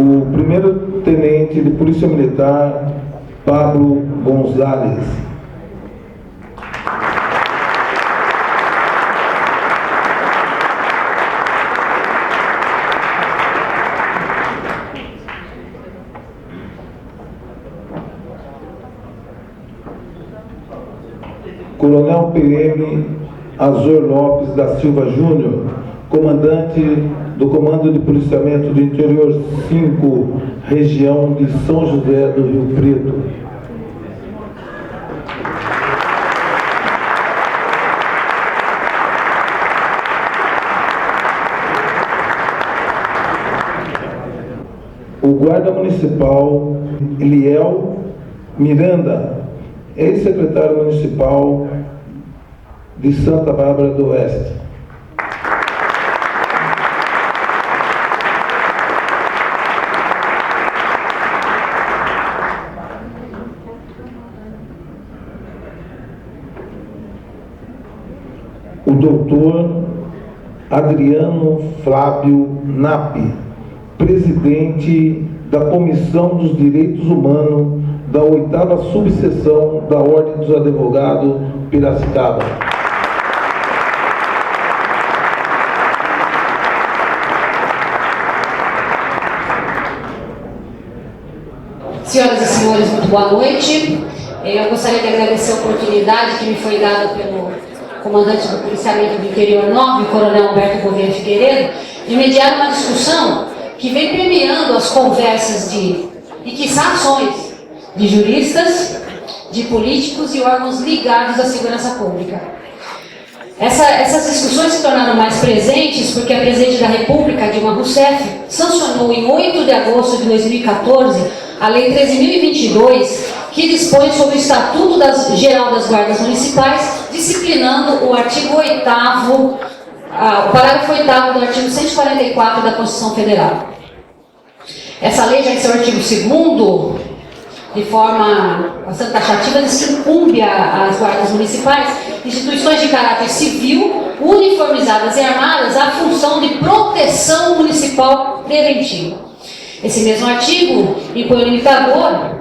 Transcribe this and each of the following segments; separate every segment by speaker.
Speaker 1: o primeiro-tenente de Polícia Militar, Pablo Gonzalez. Coronel PM Azor Lopes da Silva Júnior, comandante do Comando de Policiamento do Interior 5, região de São José do Rio Preto. O guarda municipal Eliel Miranda, ex-secretário municipal de Santa Bárbara do Oeste. O doutor Adriano Flávio Napi, presidente da Comissão dos Direitos Humanos da 8ª Subseção da Ordem dos Advogados Piracicaba.
Speaker 2: Senhoras e senhores, muito boa noite. Eu gostaria de agradecer a oportunidade que me foi dada pelo comandante do Policiamento do Interior 9, o Coronel Alberto Gouveia Figueiredo, de mediar uma discussão que vem premiando as conversas e quiçá ações de juristas, de políticos e órgãos ligados à segurança pública. Essas discussões se tornaram mais presentes porque a Presidente da República, Dilma Rousseff, sancionou em 8 de agosto de 2014 a Lei 13.022, que dispõe sobre o Estatuto Geral das Guardas Municipais, disciplinando o artigo 8º, o parágrafo 8º do artigo 144 da Constituição Federal. Essa lei, já em seu artigo 2º, de forma bastante taxativa, diz que incumbe às guardas municipais, instituições de caráter civil, uniformizadas e armadas, a função de proteção municipal preventiva. Esse mesmo artigo impõe o limitador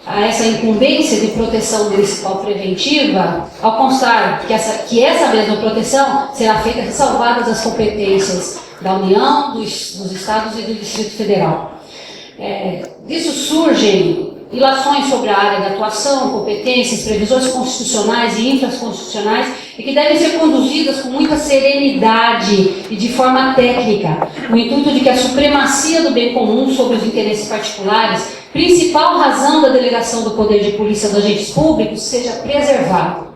Speaker 2: a essa incumbência de proteção municipal preventiva, ao constar que essa mesma proteção será feita ressalvadas as competências da União, dos Estados e do Distrito Federal. Disso surgem ilações sobre a área de atuação, competências, previsões constitucionais e infraconstitucionais e que devem ser conduzidas com muita serenidade e de forma técnica, no intuito de que a supremacia do bem comum sobre os interesses particulares, principal razão da delegação do poder de polícia dos agentes públicos, seja preservada.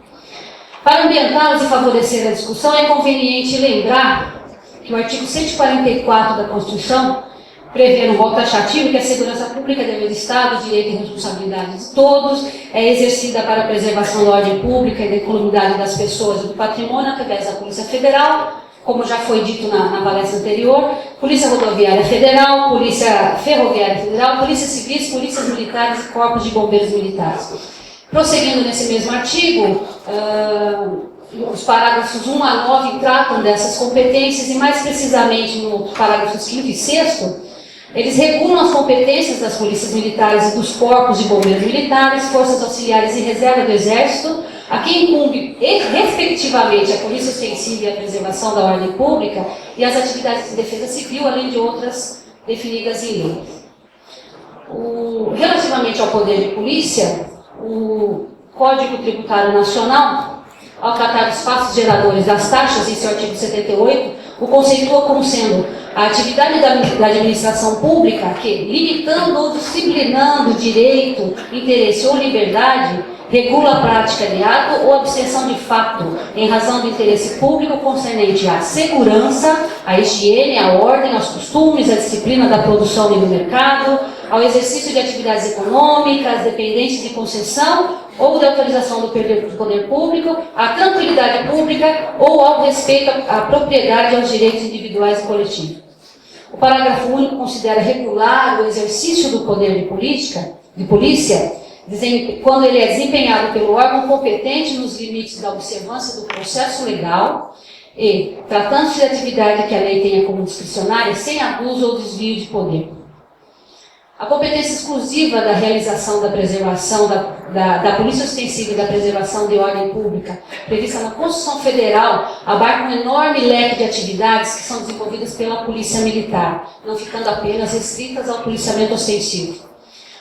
Speaker 2: Para ambientá-los e favorecer a discussão, é conveniente lembrar que o artigo 144 da Constituição prevê no rol taxativo que a segurança pública é dever do Estado, direito e responsabilidade de todos, é exercida para a preservação da ordem pública e da incolumidade das pessoas e do patrimônio através da Polícia Federal, como já foi dito na palestra anterior, Polícia Rodoviária Federal, Polícia Ferroviária Federal, Polícia Civis, Polícias Militares e Corpos de Bombeiros Militares. Prosseguindo nesse mesmo artigo, os parágrafos 1 a 9 tratam dessas competências e mais precisamente nos parágrafos 5º e 6º, eles regulam as competências das polícias militares e dos corpos de bombeiros militares, forças auxiliares e reserva do Exército, a quem incumbe, respectivamente, a polícia ostensiva e a preservação da ordem pública e as atividades de defesa civil, além de outras definidas em lei. Relativamente ao poder de polícia, o Código Tributário Nacional, ao tratar dos fatos geradores das taxas, em seu artigo 78, o conceitua como sendo a atividade da administração pública que, limitando ou disciplinando direito, interesse ou liberdade, regula a prática de ato ou abstenção de fato em razão do interesse público concernente à segurança, à higiene, à ordem, aos costumes, à disciplina da produção e do mercado, ao exercício de atividades econômicas, dependentes de concessão ou de autorização do poder público, à tranquilidade pública ou ao respeito à propriedade e aos direitos individuais e coletivos. O parágrafo único considera regular o exercício do poder de polícia, quando ele é desempenhado pelo órgão competente nos limites da observância do processo legal e, tratando-se de atividade que a lei tenha como discricionária, sem abuso ou desvio de poder. A competência exclusiva da realização da preservação da polícia ostensiva e da preservação de ordem pública, prevista na Constituição Federal, abarca um enorme leque de atividades que são desenvolvidas pela Polícia Militar, não ficando apenas restritas ao policiamento ostensivo.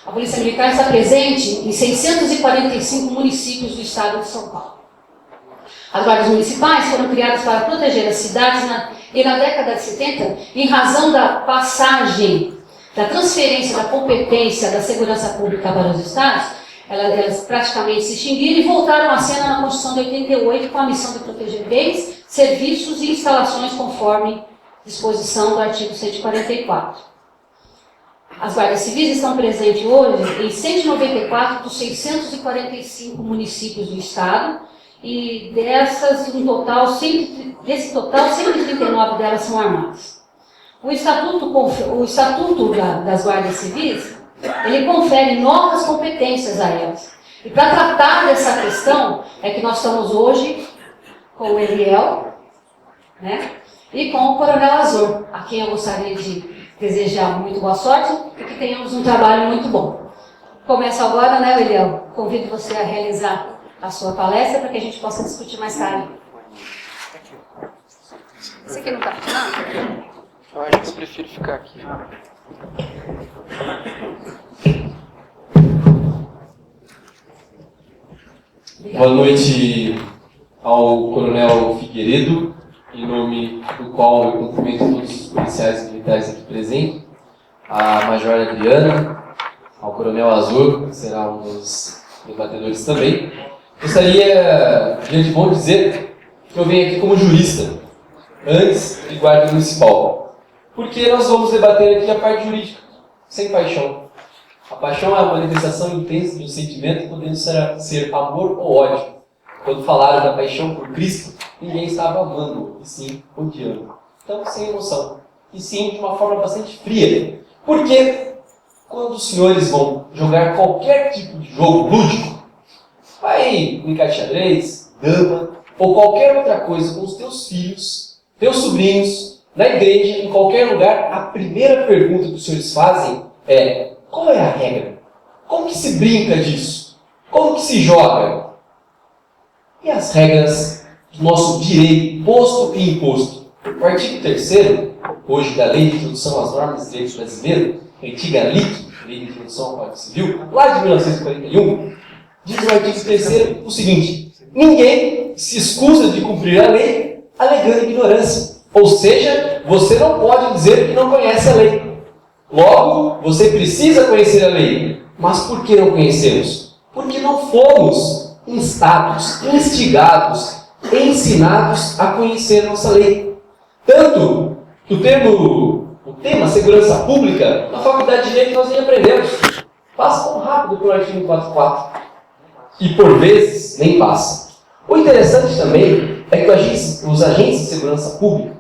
Speaker 2: A Polícia Militar está presente em 645 municípios do estado de São Paulo. As guardas municipais foram criadas para proteger as cidades e na década de 70, em razão da passagem da transferência da competência da segurança pública para os estados, elas praticamente se extinguiram e voltaram à cena na Constituição de 88 com a missão de proteger bens, serviços e instalações conforme disposição do artigo 144. As guardas civis estão presentes hoje em 194 dos 645 municípios do estado e desse total, 139 delas são armadas. O Estatuto das Guardas Civis, ele confere novas competências a elas. E para tratar dessa questão, é que nós estamos hoje com o Eliel, né, e com o Coronel Azor, a quem eu gostaria de desejar muito boa sorte e que tenhamos um trabalho muito bom. Começo agora, né, Eliel? Convido você a realizar a sua palestra para que a gente possa discutir mais tarde. Esse aqui não está funcionando?
Speaker 3: Eu acho que eu prefiro ficar aqui.
Speaker 4: Boa noite ao Coronel Figueiredo, em nome do qual eu cumprimento todos os policiais e militares aqui presentes, à Major Adriana, ao Coronel Azul, que será um dos debatedores também. Gostaria, de antemão, de dizer que eu venho aqui como jurista, antes de guarda municipal. Porque nós vamos debater aqui a parte jurídica, sem paixão. A paixão é a manifestação intensa de um sentimento, podendo ser amor ou ódio. Quando falaram da paixão por Cristo, ninguém estava amando, e sim odiando. Então, sem emoção. E sim, de uma forma bastante fria. Porque quando os senhores vão jogar qualquer tipo de jogo lúdico, vai brincar de xadrez, dama, ou qualquer outra coisa com os teus filhos, teus sobrinhos, na igreja, em qualquer lugar, a primeira pergunta que os senhores fazem é: qual é a regra? Como que se brinca disso? Como que se joga? E as regras do nosso direito posto e imposto? O artigo 3º, hoje da Lei de Introdução às Normas de Direito Brasileiro, antiga LIC, Lei de Introdução ao Código Civil, lá de 1941, diz no artigo 3º o seguinte: ninguém se escusa de cumprir a lei alegando ignorância. Ou seja, você não pode dizer que não conhece a lei. Logo, você precisa conhecer a lei. Mas por que não conhecemos? Porque não fomos instados, instigados, ensinados a conhecer nossa lei. Tanto que o tema segurança pública, na faculdade de Direito nós nem aprendemos. Passa tão rápido pelo artigo 144. E por vezes nem passa. O interessante também é que os agentes de segurança pública,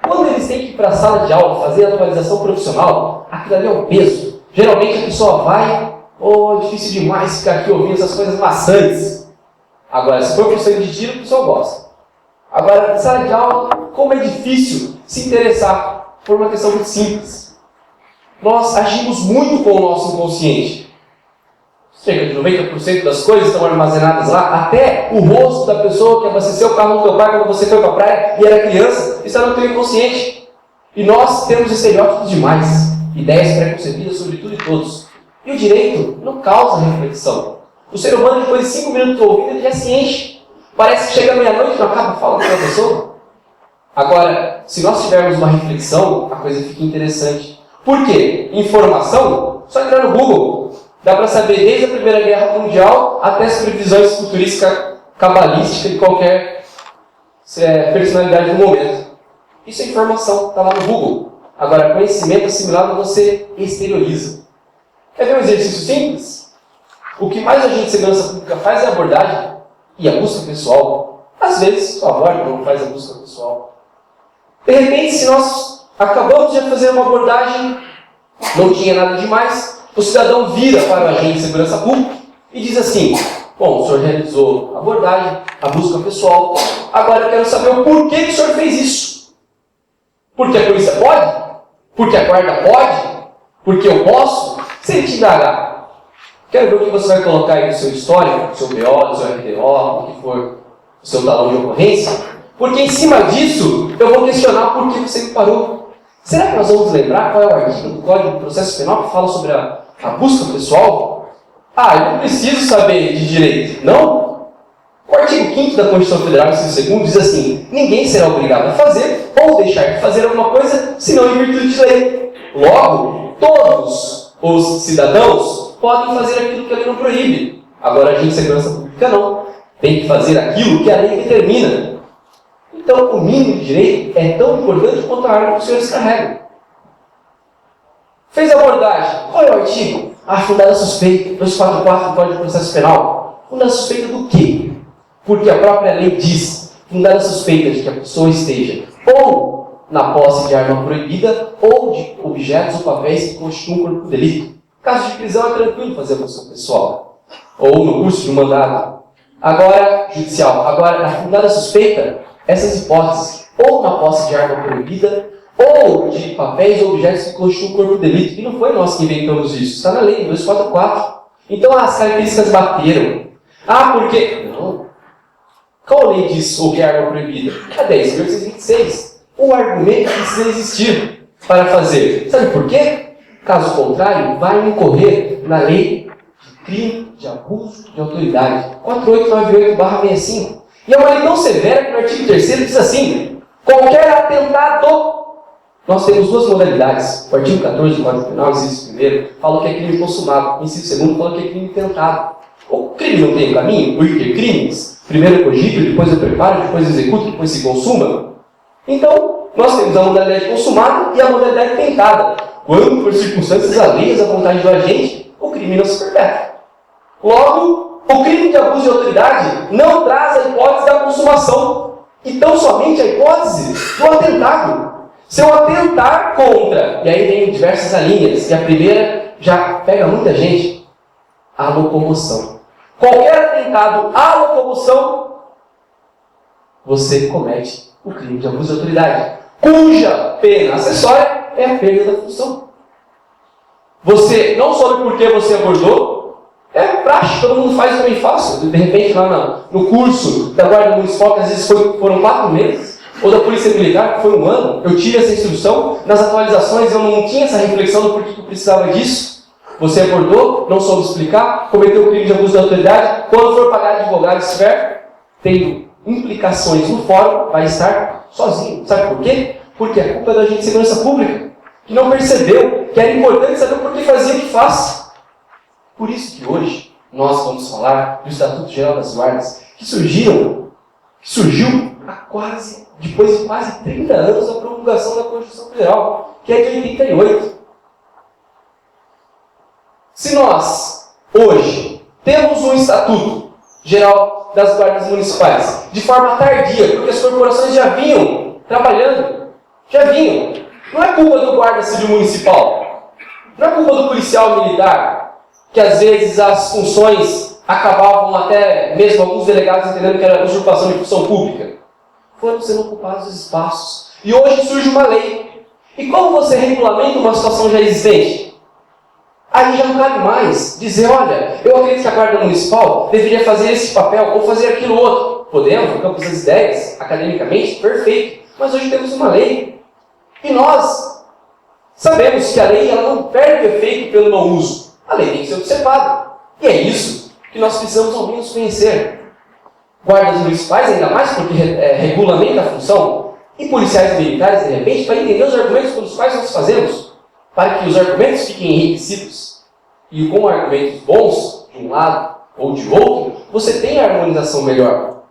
Speaker 4: quando eles têm que ir para a sala de aula fazer a atualização profissional, aquilo ali é um peso. Geralmente a pessoa vai, é difícil demais ficar aqui ouvindo essas coisas maçantes. Agora, se for para o sangue de tiro, a pessoa gosta. Agora, na sala de aula, como é difícil se interessar por uma questão muito simples. Nós agimos muito com o nosso inconsciente. Cerca de 90% das coisas estão armazenadas lá, até o rosto da pessoa que abasteceu o carro do teu pai quando você foi para a praia e era criança, está no teu inconsciente. E nós temos estereótipos demais, ideias preconcebidas sobre tudo e todos. E o direito não causa reflexão. O ser humano, depois de 5 minutos ouvindo, ele já se enche. Parece que chega meia-noite e não acaba falando com a pessoa. Agora, se nós tivermos uma reflexão, a coisa fica interessante. Por quê? Informação, só entrar no Google. Dá para saber desde a Primeira Guerra Mundial até as previsões futurísticas cabalísticas de qualquer personalidade do momento. Isso é informação, está lá no Google. Agora, conhecimento assimilado você exterioriza. Quer ver um exercício simples? O que mais a gente de segurança pública faz é a abordagem e a busca pessoal. Às vezes, só aborda, não faz a busca pessoal. De repente, se nós acabamos de fazer uma abordagem, não tinha nada demais, o cidadão vira para o agente de segurança pública e diz assim: bom, o senhor realizou a abordagem, a busca pessoal, agora eu quero saber o porquê que o senhor fez isso. Porque a polícia pode? Porque a guarda pode? Porque eu posso?
Speaker 5: Se ele te indagar, quero ver o que você vai colocar aí no seu histórico, no seu BO, no seu RDO, o que for o seu talão de ocorrência, porque em cima disso eu vou questionar por que você me parou. Será que nós vamos lembrar qual é o artigo do Código de Processo Penal que fala sobre a busca pessoal? Eu não preciso saber de direito. Não? O artigo 5º da Constituição Federal, inciso 2º, diz assim: ninguém será obrigado a fazer ou deixar de fazer alguma coisa, senão em virtude de lei. Logo, todos os cidadãos podem fazer aquilo que a lei não proíbe. Agora, a agente de segurança pública não. Tem que fazer aquilo que a lei determina. Então, o mínimo de direito é tão importante quanto a arma que os senhores carregam. Fez a abordagem. Qual é o artigo? Fundada suspeita. 244 do Código de Processo Penal. Fundada suspeita do quê? Porque a própria lei diz, fundada suspeita de que a pessoa esteja ou na posse de arma proibida ou de objetos ou papéis que constituam um corpo de delito. Caso de prisão é tranquilo fazer a busca pessoal. Ou no curso de um mandado. Agora, judicial. Agora, na fundada suspeita, essas hipóteses, ou na posse de arma proibida, ou de papéis ou objetos que constituem um corpo de delito. E não foi nós que inventamos isso. Está na lei, 244. Então, as características bateram. Por quê? Não. Qual lei diz o que é arma proibida? A 10.826. O argumento precisa existir para fazer. Sabe por quê? Caso contrário, vai incorrer na lei de crime de abuso de autoridade. 4898/65. E é uma lei tão severa que no artigo 3º diz assim: qualquer atentado. Nós temos duas modalidades. O artigo 14 do Código Penal, inciso 1º, fala que é crime consumado. O inciso 2º fala que é crime tentado. O crime não tem caminho? O crimes? Primeiro cogito, depois eu preparo, depois executo, depois se consuma. Então, nós temos a modalidade consumada e a modalidade tentada. Quando, por circunstâncias alheias à vontade do agente, o crime não se perpétua. Logo, o crime de abuso de autoridade não traz a hipótese da consumação, e tão somente a hipótese do atentado. Se eu atentar contra, e aí vem diversas linhas, e a primeira já pega muita gente, a locomoção. Qualquer atentado à locomoção, você comete o crime de abuso de autoridade, cuja pena acessória é a perda da função. Você não soube por que você abordou, é prático, todo mundo faz também fácil. De repente, lá no curso da Guarda Municipal, que às vezes foram 4 meses, ou da Polícia Militar, que foi 1 ano, eu tive essa instrução, nas atualizações eu não tinha essa reflexão do porquê que eu precisava disso. Você abordou, não soube explicar, cometeu o crime de abuso de autoridade, quando for pagar advogado estiver tendo implicações no fórum, vai estar sozinho. Sabe por quê? Porque a culpa é da agente de segurança pública, que não percebeu que era importante saber por que fazia o que faz. Por isso que hoje nós vamos falar do Estatuto Geral das Guardas, que surgiu depois de quase 30 anos da promulgação da Constituição Federal, que é de 88. Se nós, hoje, temos um Estatuto Geral das Guardas Municipais, de forma tardia, porque as corporações já vinham trabalhando, não é culpa do guarda civil municipal, não é culpa do policial militar, que às vezes as funções acabavam até mesmo alguns delegados entendendo que era usurpação de função pública. Foram sendo ocupados os espaços. E hoje surge uma lei. E como você regulamenta uma situação já existente? Aí já não cabe mais dizer, olha, eu acredito que a Guarda Municipal deveria fazer esse papel ou fazer aquilo outro. Podemos, no campo das ideias, academicamente, perfeito. Mas hoje temos uma lei. E nós sabemos que a lei ela não perde o efeito pelo mau uso. A lei tem que ser observada. E é isso que nós precisamos ao menos conhecer. Guardas municipais, ainda mais porque regulamenta a função, e policiais militares, de repente, para entender os argumentos pelos quais nós fazemos, para que os argumentos fiquem enriquecidos. E com argumentos bons, de um lado ou de outro, você tem a harmonização melhor.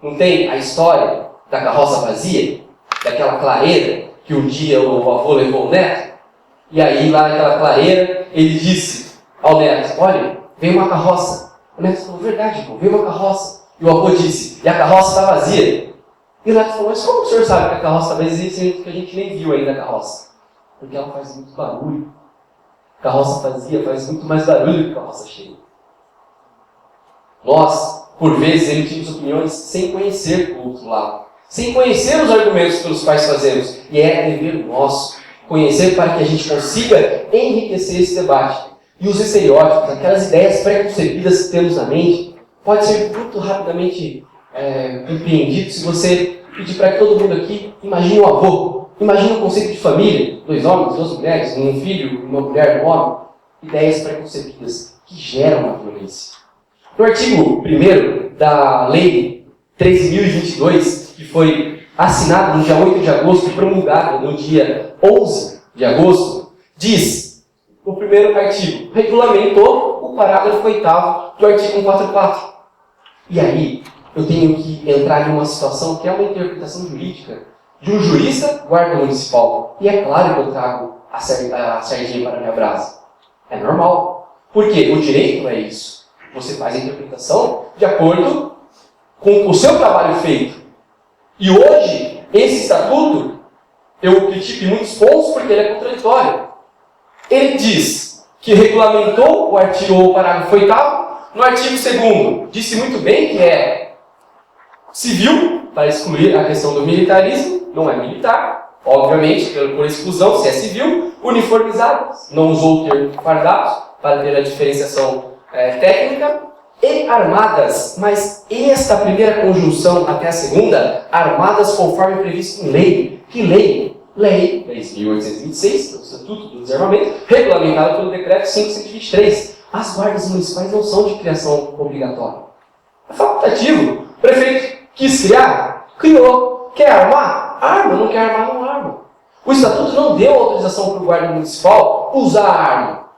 Speaker 5: Não tem a história da carroça vazia, daquela clareira que um dia o avô levou o neto, e aí lá naquela clareira ele disse ao neto, olha, veio uma carroça. O neto falou, verdade, irmão, veio uma carroça. E o avô disse, e a carroça está vazia. E o neto falou, mas como o senhor sabe que a carroça está vazia, sendo que a gente nem viu ainda a carroça? Porque ela faz muito barulho. Carroça vazia faz muito mais barulho que carroça cheia. Nós, por vezes, emitimos opiniões sem conhecer o outro lado, sem conhecer os argumentos pelos quais fazemos. E é dever nosso conhecer para que a gente consiga enriquecer esse debate. e os estereótipos, aquelas ideias pré-concebidas que temos na mente, pode ser muito rapidamente compreendido se você pedir para que todo mundo aqui imagine um avô, imagine um conceito de família, 2 homens, 2 mulheres, um filho, uma mulher, um homem, ideias pré-concebidas que geram a violência. No artigo 1º da Lei 13.022, que foi assinada no dia 8 de agosto e promulgada no dia 11 de agosto, diz, no primeiro artigo, regulamentou o parágrafo 8º do artigo 144. E aí, eu tenho que entrar em uma situação que é uma interpretação jurídica de um jurista guarda municipal. E é claro que eu trago a sardinha para a minha brasa. É normal. Porque o direito é isso. Você faz a interpretação de acordo com o seu trabalho feito. E hoje, esse estatuto, eu critico em muitos pontos porque ele é contraditório. Ele diz que regulamentou o parágrafo 8º, no artigo 2º disse muito bem que é civil, para excluir a questão do militarismo, não é militar, obviamente, por exclusão, se é civil, uniformizado, não usou o termo fardados, para ter a diferenciação técnica, e armadas, mas esta primeira conjunção até a segunda, armadas conforme previsto em lei. Que lei? Lei 10.826, do Estatuto do Desarmamento, regulamentada pelo Decreto 523. As guardas municipais não são de criação obrigatória. É facultativo. O prefeito quis criar, criou. Quer armar? Arma. Não quer armar, não arma. O Estatuto não deu autorização para o guarda municipal usar a arma.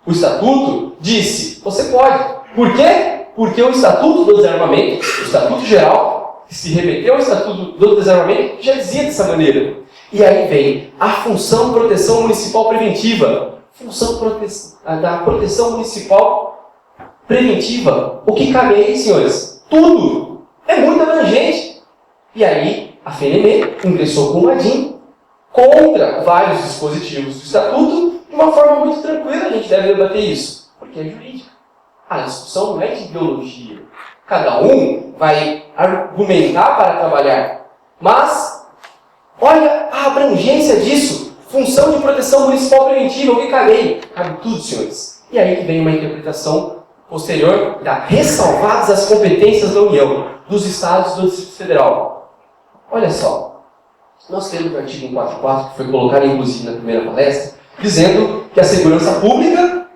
Speaker 5: O Estatuto disse, você pode. Por quê? Porque o Estatuto do Desarmamento, o Estatuto Geral, que se remeteu ao Estatuto do Desarmamento, já dizia dessa maneira. E aí vem a função proteção municipal preventiva. Função da proteção municipal preventiva. O que cabe aí, senhores? Tudo. É muito abrangente. E aí, a FNM ingressou com o ADIM contra vários dispositivos do Estatuto de uma forma muito tranquila. A gente deve debater isso, porque é jurídica. A discussão não é de ideologia. Cada um vai argumentar para trabalhar. Mas, olha a abrangência disso. Função de proteção municipal preventiva, o que cabe? Cabe tudo, senhores. E aí que vem uma interpretação posterior da ressalvadas as competências da União, dos Estados e do Distrito Federal. Olha só. Nós temos o artigo 144, que foi colocado inclusive na primeira palestra, dizendo que a segurança pública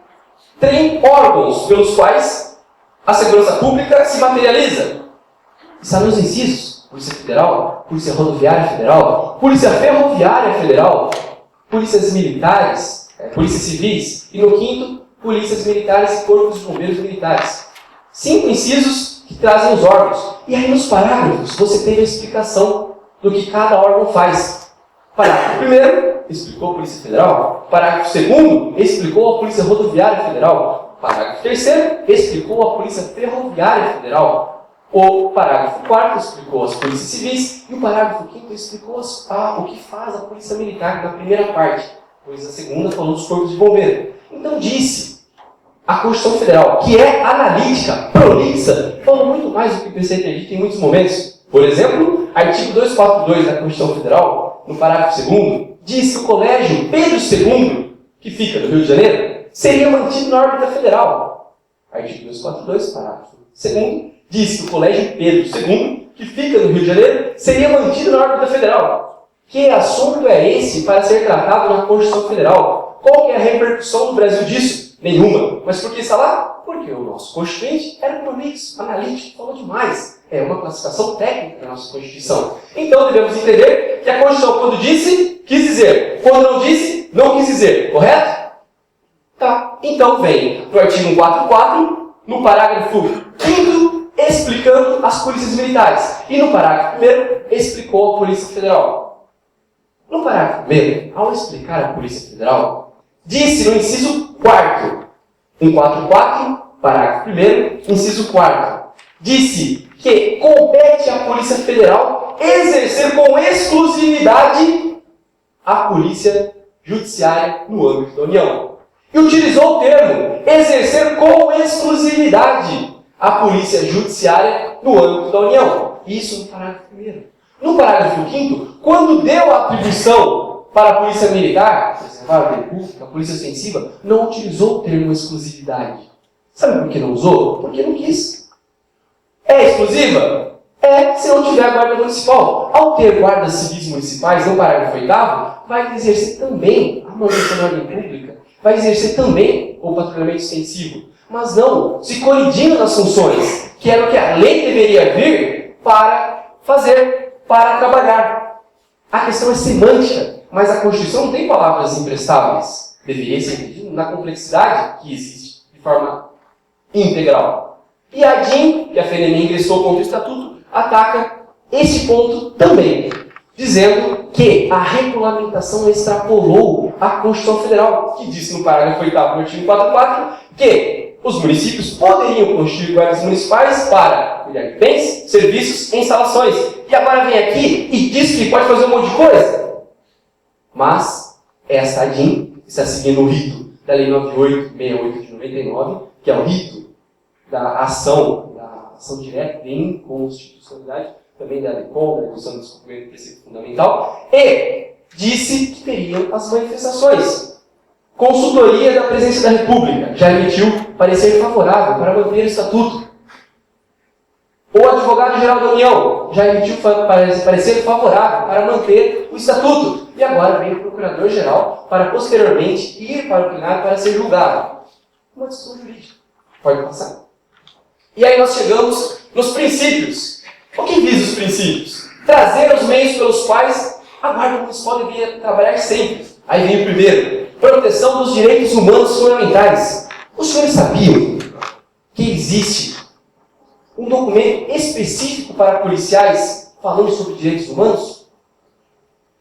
Speaker 5: tem órgãos pelos quais a segurança pública se materializa. Está nos incisos. Polícia Federal, Polícia Rodoviária Federal, Polícia Ferroviária Federal, Polícias Militares, Polícias Civis, e no 5º, Polícias Militares e Corpos de Bombeiros Militares. 5 incisos que trazem os órgãos. E aí nos parágrafos você tem a explicação do que cada órgão faz. Parágrafo 1º, explicou a Polícia Federal. Parágrafo 2º, explicou a Polícia Rodoviária Federal. Parágrafo 3º, explicou a Polícia Ferroviária Federal. O parágrafo 4º explicou as polícias civis e o parágrafo 5º explicou o que faz a polícia militar na primeira parte, pois a segunda falou dos corpos de bombeiro. Então disse a Constituição Federal, que é analítica, prolixa, falando muito mais do que o PC tem dito em muitos momentos. Por exemplo, artigo 242 da Constituição Federal, no parágrafo 2º, diz que o Colégio Pedro II, que fica no Rio de Janeiro, seria mantido na órbita federal. Artigo 242, parágrafo 2º, diz que o Colégio Pedro II, que fica no Rio de Janeiro, seria mantido na órbita federal. Que assunto é esse para ser tratado na Constituição Federal? Qual que é a repercussão no Brasil disso? Nenhuma. Mas por que está lá? Porque o nosso Constituinte era prolixo, analítico, falou demais. É uma classificação técnica da nossa Constituição. Então devemos entender que a Constituição, quando disse, quis dizer. Quando não disse, não quis dizer. Correto? Tá. Então vem no artigo 144, no parágrafo 5º, explicando as polícias militares. E no parágrafo 1º, explicou a Polícia Federal. No parágrafo 1º, ao explicar a Polícia Federal, disse no inciso 4º, 144, parágrafo 1º, inciso 4º, disse que compete à Polícia Federal exercer com exclusividade a Polícia Judiciária no âmbito da União. E utilizou o termo exercer com exclusividade a Polícia Judiciária no âmbito da União. Isso no parágrafo 1º. No parágrafo 5º, quando deu a atribuição para a polícia militar, preservar a república, a polícia ostensiva, não utilizou o termo exclusividade. Sabe por que não usou? Porque não quis. É exclusiva? É, se não tiver a guarda municipal. Ao ter guardas civis municipais, no parágrafo 8º, vai exercer também a manutenção da ordem pública, vai exercer também o patrulhamento extensivo, mas não se colidindo nas funções, que era o que a lei deveria vir para fazer, para trabalhar. A questão é semântica, mas a Constituição não tem palavras imprestáveis. Deveria ser entendido na complexidade que existe, de forma integral. E a DIN, que a FNM ingressou contra o Estatuto, ataca esse ponto também, dizendo que a regulamentação extrapolou a Constituição Federal, que disse no parágrafo 8º do artigo 44 que os municípios poderiam constituir guardas municipais para cuidar de bens, serviços e instalações. E agora vem aqui e diz que pode fazer um monte de coisa. Mas essa DIN está seguindo o rito da Lei 9868 de 99, que é o rito da ação direta de inconstitucionalidade, também da LECOM, da Redução do Descumprimento do Preceito Fundamental, e disse que teriam as manifestações. Consultoria da Presidência da República já emitiu parecer favorável para manter o Estatuto. O Advogado-Geral da União já emitiu parecer favorável para manter o Estatuto. E agora vem o Procurador-Geral para posteriormente ir para o plenário para ser julgado. Uma discussão jurídica. Pode passar. E aí nós chegamos nos princípios. O que visa os princípios? Trazer os meios pelos quais a Guarda Municipal devia trabalhar sempre. Aí vem o primeiro. Proteção dos direitos humanos fundamentais. Os senhores sabiam que existe um documento específico para policiais falando sobre direitos humanos?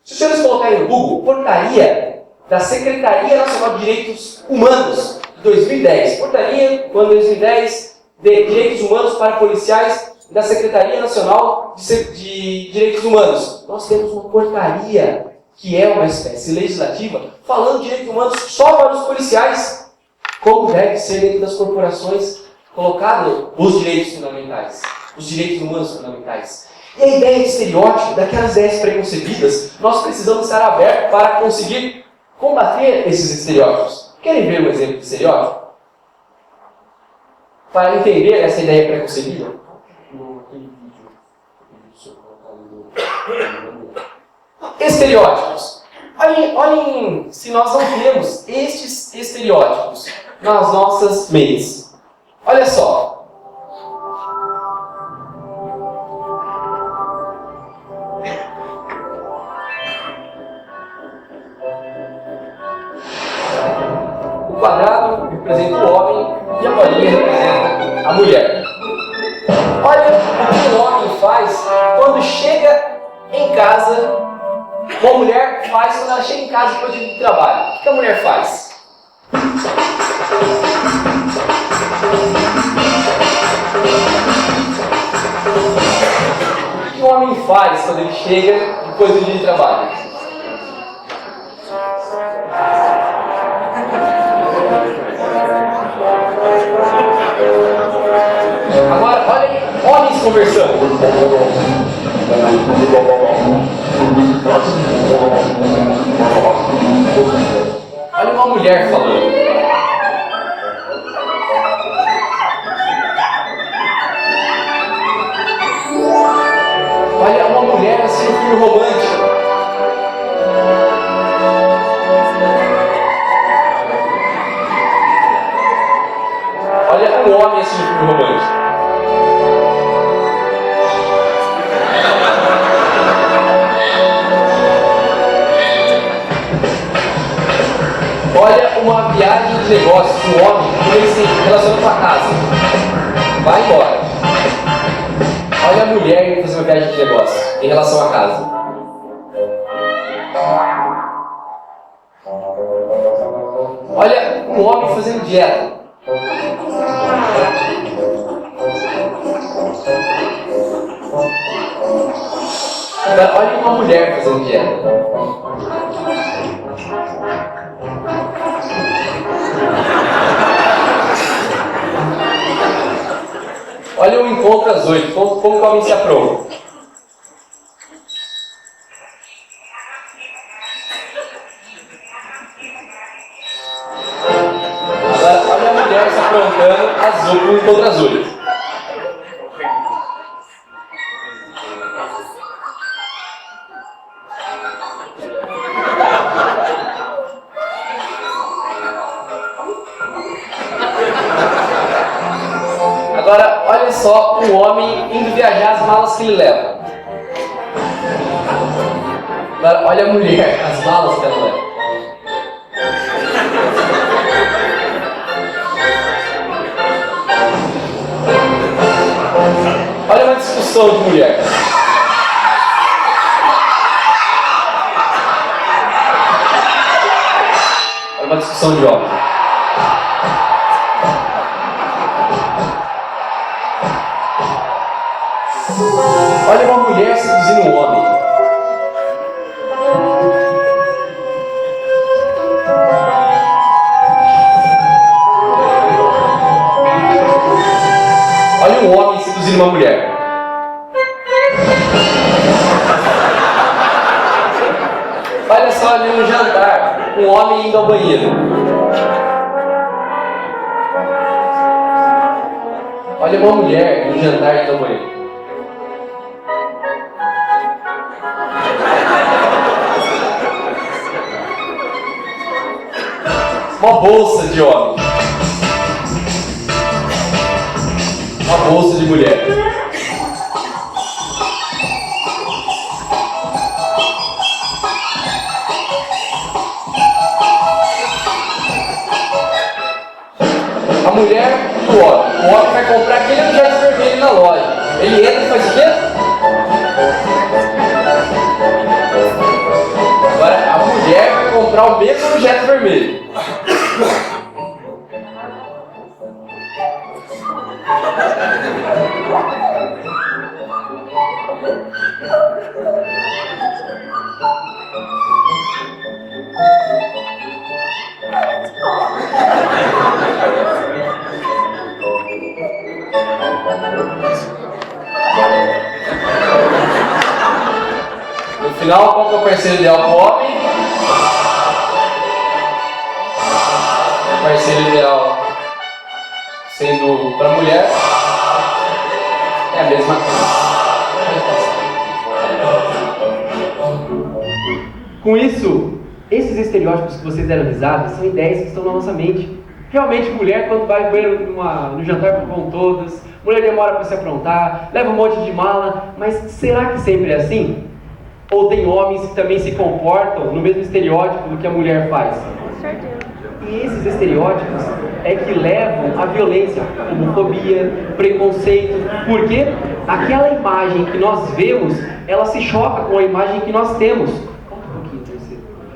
Speaker 5: Se os senhores colocarem no Google, portaria da Secretaria Nacional de Direitos Humanos de 2010. Portaria, quando 2010, de Direitos Humanos para policiais da Secretaria Nacional de Direitos Humanos. Nós temos uma portaria que é uma espécie legislativa falando de direitos humanos só para os policiais. Como deve ser dentro das corporações colocado os direitos fundamentais, os direitos humanos fundamentais. E a ideia de estereótipo, daquelas ideias preconcebidas, nós precisamos estar abertos para conseguir combater esses estereótipos. Querem ver um exemplo de estereótipo? Para entender essa ideia preconcebida? Estereótipos. Olhem se nós não temos estes estereótipos nas nossas mentes. Olha só. O quadrado representa o homem e a bolinha representa a mulher. Olha o que o homem faz quando chega em casa. Uma mulher faz quando ela chega em casa depois de trabalho. O que a mulher faz? O que o homem faz quando ele chega depois do dia de trabalho? Agora, olhem homens conversando. Olha uma mulher falando. Olha uma mulher assistindo um filme romântico. Olha um homem assistindo um filme romântico. Olha uma viagem de negócios com um homem que ele se relaciona com a casa. Vai embora. Olha a mulher indo fazer uma viagem de negócios em relação à casa. Olha um homem fazendo dieta. Agora, olha uma mulher fazendo dieta. Olha o encontro às 8, como o homem se apronta. casou com outras olhas. Agora, olha só um homem indo viajar, as malas que ele leva. Agora, olha a mulher, as malas que ela leva. Olha uma discussão de mulher. Olha uma discussão de homem. Olha uma mulher seduzindo um homem. Olha um homem seduzindo uma mulher. Olha só ali no jantar, um homem indo ao banheiro. Olha uma mulher no jantar indo ao banheiro. Uma bolsa de homem. Uma bolsa de mulher. A mulher e o homem. O homem vai comprar aquele objeto vermelho na loja. Ele entra e faz o quê? Agora, a mulher vai comprar o mesmo objeto vermelho. No final, qual que é o parceiro ideal para o homem? O parceiro ideal sendo para a mulher é a mesma coisa. Com isso, esses estereótipos que vocês deram risada são ideias que estão na nossa mente. Realmente, mulher, quando vai no jantar, vão todas, mulher demora para se aprontar, leva um monte de mala, mas será que sempre é assim? Ou tem homens que também se comportam no mesmo estereótipo do que a mulher faz?
Speaker 6: Com certeza.
Speaker 5: E esses estereótipos é que levam à violência, homofobia, preconceito, porque aquela imagem que nós vemos, ela se choca com a imagem que nós temos.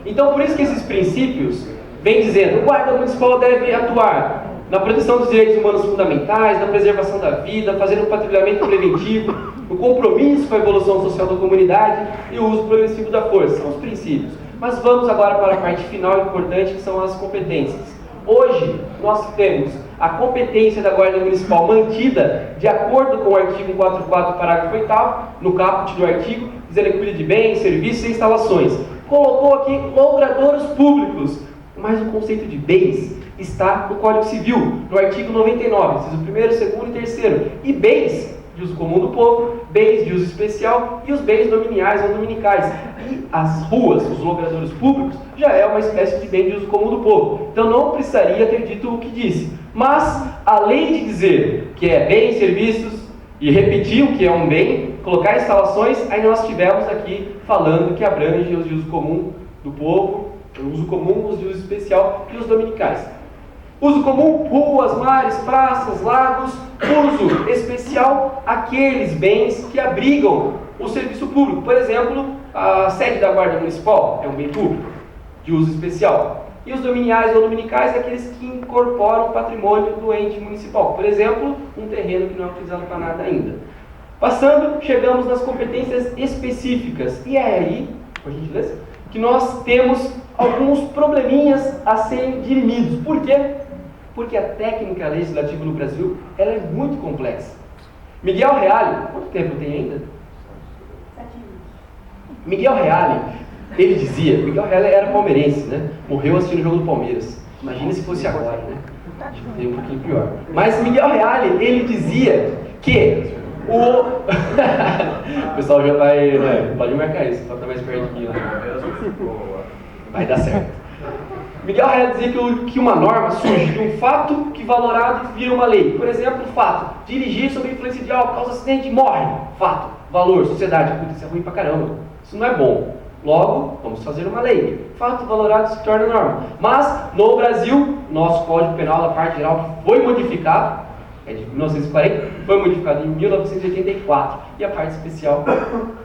Speaker 5: Então, por isso que esses princípios vêm dizendo: o guarda municipal deve atuar na proteção dos direitos humanos fundamentais, na preservação da vida, fazendo um patrulhamento preventivo, o compromisso com a evolução social da comunidade e o uso progressivo da força. São os princípios. Mas vamos agora para a parte final importante, que são as competências. Hoje, nós temos a competência da Guarda Municipal mantida de acordo com o artigo 144, parágrafo 8º, no caput do artigo, dizendo que cuida de bens, serviços e instalações. Colocou aqui logradouros públicos, mas o conceito de bens está no Código Civil, no artigo 99, inciso 1º, 2º e 3º. E bens de uso comum do povo, bens de uso especial e os bens dominiais ou dominicais. E as ruas, os logradouros públicos, já é uma espécie de bem de uso comum do povo. Então não precisaria ter dito o que disse. Mas, além de dizer que é bem, serviços, e repetir o que é um bem, colocar instalações, ainda nós estivemos aqui falando que abrange os de uso comum do povo, o uso comum, os de uso especial e os dominicais. Uso comum, ruas, mares, praças, lagos. Uso especial, aqueles bens que abrigam o serviço público. Por exemplo, a sede da Guarda Municipal é um bem público, de uso especial. E os dominiais ou dominicais, aqueles que incorporam o patrimônio do ente municipal. Por exemplo, um terreno que não é utilizado para nada ainda. Passando, chegamos nas competências específicas. E é aí, por gentileza, que nós temos alguns probleminhas a serem dirimidos. Por quê? Porque a técnica legislativa no Brasil, ela é muito complexa. Miguel Reale, quanto tempo tem ainda?
Speaker 6: 7 minutos.
Speaker 5: Miguel Reale, ele dizia, Miguel Reale era palmeirense, né? Morreu assistindo o jogo do Palmeiras. Imagina se fosse agora, né? Seria um pouquinho pior. Mas Miguel Reale, ele dizia que o pessoal já vai, né? Pode marcar isso, pode estar mais perto aqui, né? Vai dar certo. Miguel Reale dizia que uma norma surge de um fato que valorado vira uma lei. Por exemplo, o fato: dirigir sob influência de álcool causa acidente e morre. Fato. Valor, sociedade. Puta, isso é ruim pra caramba. Isso não é bom. Logo, vamos fazer uma lei. Fato valorado se torna norma. Mas, no Brasil, nosso Código Penal, da parte geral, que foi modificado, é de 1940, foi modificado em 1984. E a parte especial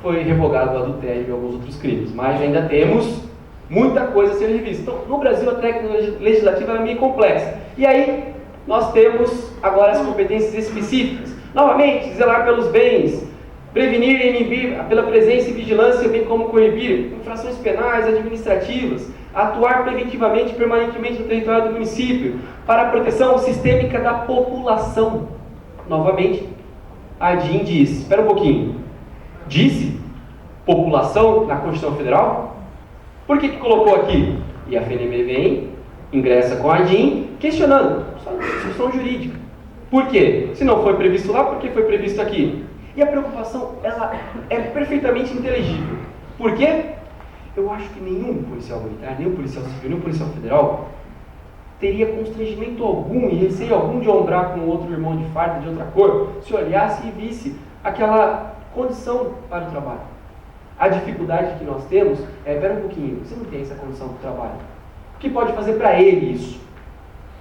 Speaker 5: foi revogado o adultério e alguns outros crimes. Mas ainda temos muita coisa a ser revista. Então, no Brasil, a técnica legislativa é meio complexa. E aí, nós temos agora as competências específicas. Novamente, zelar pelos bens, prevenir e inibir pela presença e vigilância, bem como coibir infrações penais, administrativas, atuar preventivamente e permanentemente no território do município, para a proteção sistêmica da população. Novamente, a DIN diz, espera um pouquinho, disse população na Constituição Federal? Por que colocou aqui? E a FNB vem, ingressa com a DIN, questionando, só discussão jurídica. Por quê? Se não foi previsto lá, por que foi previsto aqui? E a preocupação, ela é perfeitamente inteligível. Por quê? Eu acho que nenhum policial militar, nenhum policial civil, nenhum policial federal teria constrangimento algum e receio algum de ombrar com outro irmão de farda de outra cor, se olhasse e visse aquela condição para o trabalho. A dificuldade que nós temos é, pera um pouquinho, você não tem essa condição para o trabalho. O que pode fazer para ele isso?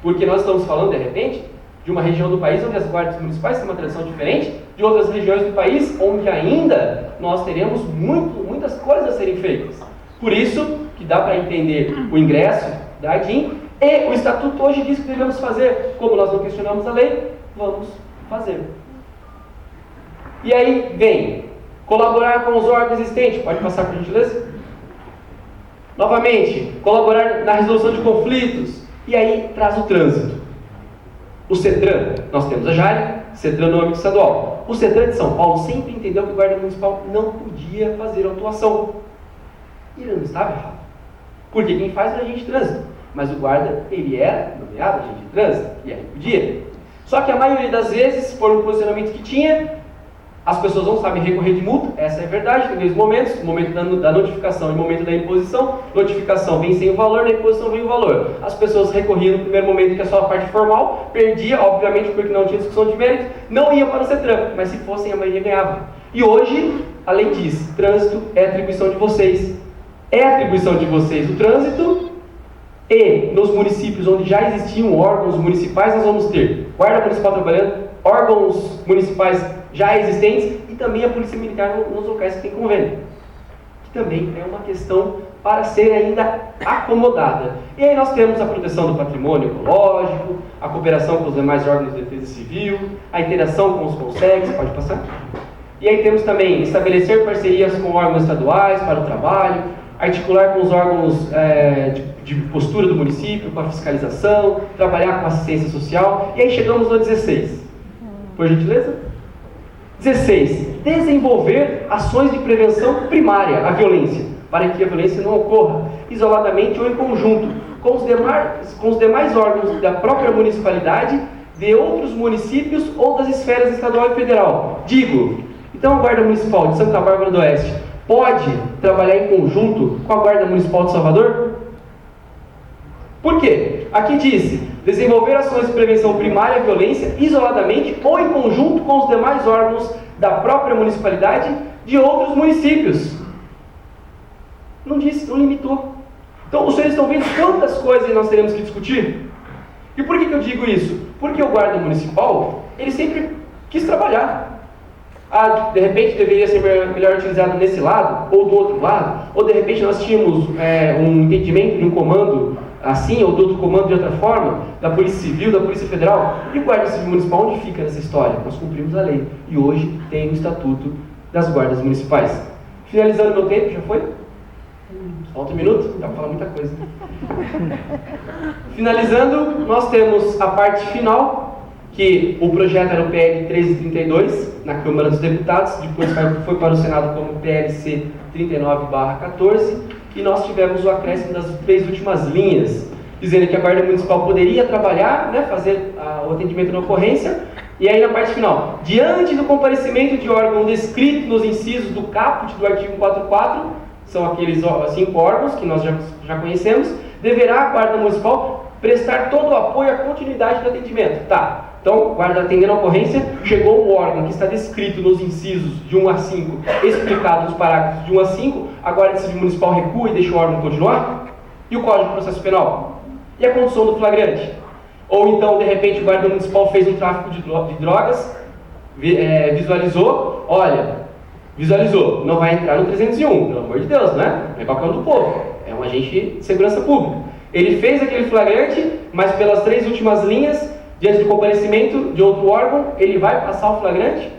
Speaker 5: Porque nós estamos falando, de repente, de uma região do país onde as guardas municipais têm uma tradição diferente de outras regiões do país, onde ainda nós teremos muitas coisas a serem feitas. Por isso que dá para entender o ingresso da ADIM, e o Estatuto hoje diz que devemos fazer. Como nós não questionamos a lei, vamos fazer. E aí vem, colaborar com os órgãos existentes, pode passar por gentileza? Novamente, colaborar na resolução de conflitos, e aí traz o trânsito. O CETRAN, nós temos a JARE, CETRAN no âmbito estadual. O CETRAN de São Paulo sempre entendeu que o guarda municipal não podia fazer autuação. E ele não estava errado. Porque quem faz é o agente de trânsito. Mas o guarda, ele era nomeado agente de trânsito, e aí podia. Só que a maioria das vezes, por um posicionamento que tinha, as pessoas não sabem recorrer de multa, essa é a verdade, tem dois momentos, o momento da notificação e o momento da imposição. Notificação vem sem o valor, na imposição vem o valor. As pessoas recorriam no primeiro momento, que é só a parte formal, perdia, obviamente, porque não tinha discussão de mérito, não ia para o CETRAN, mas se fossem, a maioria ganhava. E hoje, a lei diz, trânsito é atribuição de vocês. É atribuição de vocês o trânsito, e nos municípios onde já existiam órgãos municipais, nós vamos ter guarda municipal trabalhando, órgãos municipais já existentes e também a polícia militar nos locais que tem convênio. Que também é uma questão para ser ainda acomodada. E aí nós temos a proteção do patrimônio ecológico, a cooperação com os demais órgãos de defesa civil, a interação com os CONSEGs, pode passar? E aí temos também estabelecer parcerias com órgãos estaduais para o trabalho, articular com os órgãos de postura do município, com a fiscalização, trabalhar com assistência social. E aí chegamos no 16. Por gentileza? 16. Desenvolver ações de prevenção primária à violência, para que a violência não ocorra isoladamente ou em conjunto com os demais órgãos da própria municipalidade, de outros municípios ou das esferas estadual e federal. Digo, então a Guarda Municipal de Santa Bárbara do Oeste pode trabalhar em conjunto com a Guarda Municipal de Salvador? Por quê? Aqui diz, desenvolver ações de prevenção primária à violência isoladamente ou em conjunto com os demais órgãos da própria municipalidade de outros municípios. Não disse, não limitou. Então, os senhores estão vendo quantas coisas nós teremos que discutir? E por que eu digo isso? Porque o guarda municipal, ele sempre quis trabalhar. De repente deveria ser melhor utilizado nesse lado, ou do outro lado, ou de repente nós tínhamos um entendimento de um comando assim, ou do outro comando de outra forma, da Polícia Civil, da Polícia Federal. E o Guarda Civil Municipal, onde fica nessa história? Nós cumprimos a lei. E hoje tem o Estatuto das Guardas Municipais. Finalizando meu tempo, já foi? Falta um minuto? Dá para falar muita coisa. Finalizando, nós temos a parte final, que o projeto era o PL 1332, na Câmara dos Deputados, depois foi para o Senado como PLC 39/14, e nós tivemos o acréscimo das 3 últimas linhas,
Speaker 7: dizendo que a Guarda Municipal poderia trabalhar, né, fazer o atendimento na ocorrência, e aí na parte final, diante do comparecimento de órgão descrito nos incisos do caput do artigo 144, são aqueles 5 órgãos que nós já conhecemos, deverá a Guarda Municipal prestar todo o apoio à continuidade do atendimento. Tá, então, guarda atendendo a ocorrência, chegou um órgão que está descrito nos incisos de 1 a 5, explicado nos parágrafos de 1 a 5, a Guarda Civil Municipal recua e deixa o órgão continuar? E o Código de Processo Penal? E a condução do flagrante? Ou então, de repente, o Guarda Municipal fez um tráfico de drogas, visualizou, visualizou, não vai entrar no 301, pelo amor de Deus, né? Não é qualquer um do povo, é um agente de segurança pública. Ele fez aquele flagrante, mas pelas 3 últimas linhas, diante do comparecimento de outro órgão, ele vai passar o flagrante?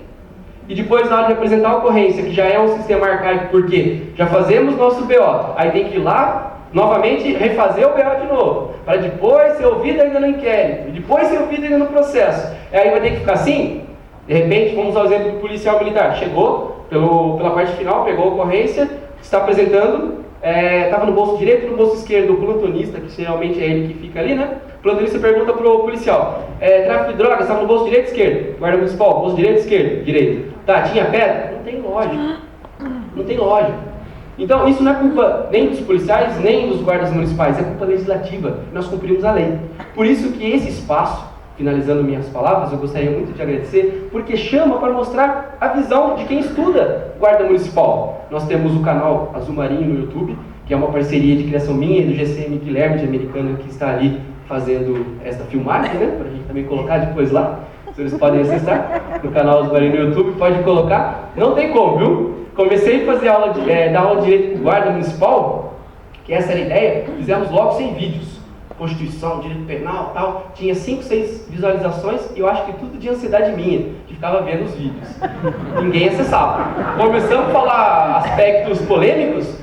Speaker 7: E depois, na hora de apresentar a ocorrência, que já é um sistema arcaico, porque já fazemos nosso BO, aí tem que ir lá, novamente, refazer o BO de novo, para depois ser ouvido ainda no inquérito, e depois ser ouvido ainda no processo. E aí vai ter que ficar assim? De repente, vamos ao exemplo do policial militar. Chegou pela parte final, pegou a ocorrência, está apresentando, estava no bolso direito ou no bolso esquerdo, o plantonista, que geralmente é ele que fica ali, né? O plantonista pergunta para o policial, tráfico de drogas, estava no bolso direito ou esquerdo? Guarda Municipal, bolso direito ou esquerdo? Direito. Tá, tinha pedra? Não tem lógica. Não tem lógica. Então, isso não é culpa nem dos policiais, nem dos guardas municipais, é culpa legislativa. Nós cumprimos a lei. Por isso que esse espaço, finalizando minhas palavras, eu gostaria muito de agradecer, porque chama para mostrar a visão de quem estuda Guarda Municipal. Nós temos o canal Azul Marinho no YouTube, que é uma parceria de criação minha e do GCM Guilherme de Americana, que está ali fazendo essa filmagem, né? Para a gente também colocar depois lá. Vocês podem acessar no canal Azul Marinho no YouTube, pode colocar. Não tem como, viu? Comecei a fazer dar aula de direito de guarda municipal, que essa era a ideia, fizemos logo sem vídeos. Constituição, direito penal, tal, tinha 5, 6 visualizações e eu acho que tudo de ansiedade minha, que ficava vendo os vídeos. Ninguém acessava. Começamos a falar aspectos polêmicos,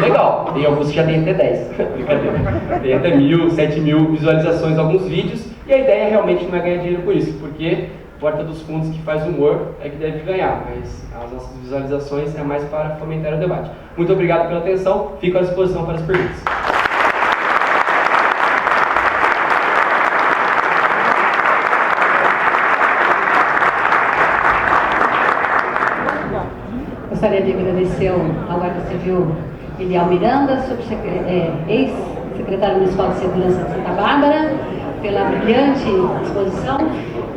Speaker 7: legal, tem alguns que já tem até 10, brincadeira. Tem até 1.000, 7.000 visualizações alguns vídeos e a ideia realmente não é ganhar dinheiro por isso, porque Porta dos Fundos que faz humor é que deve ganhar, mas as nossas visualizações é mais para fomentar o debate. Muito obrigado pela atenção, fico à disposição para as perguntas.
Speaker 2: Gostaria de agradecer ao Guarda Civil Eliel Miranda, ex-secretário municipal de segurança de Santa Bárbara, pela brilhante exposição,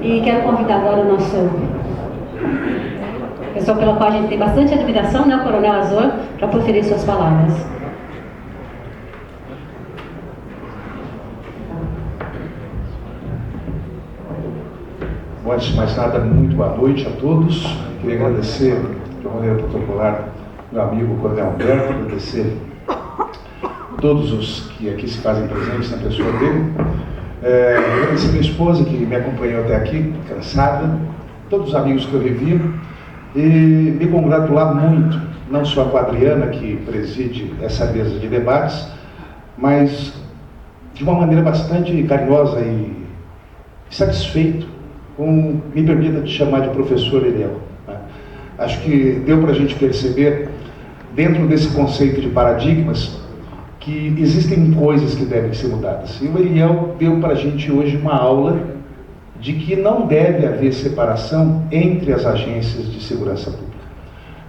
Speaker 2: e quero convidar agora o nosso pessoa pela qual a gente tem bastante admiração, né, o Coronel Azor, para proferir suas palavras.
Speaker 8: Bom, antes de mais nada, muito boa noite a todos. Queria agradecer de uma maneira protocolar meu amigo Coronel Humberto, agradecer todos os que aqui se fazem presentes na pessoa dele. Agradecer minha esposa que me acompanhou até aqui, cansada, todos os amigos que eu revi, e me congratular muito, não só com a Adriana, que preside essa mesa de debates, mas de uma maneira bastante carinhosa e satisfeito com, me permita te chamar de professor Eliel. Acho que deu para a gente perceber, dentro desse conceito de paradigmas, que existem coisas que devem ser mudadas. E o Eliel deu para a gente hoje uma aula de que não deve haver separação entre as agências de segurança pública.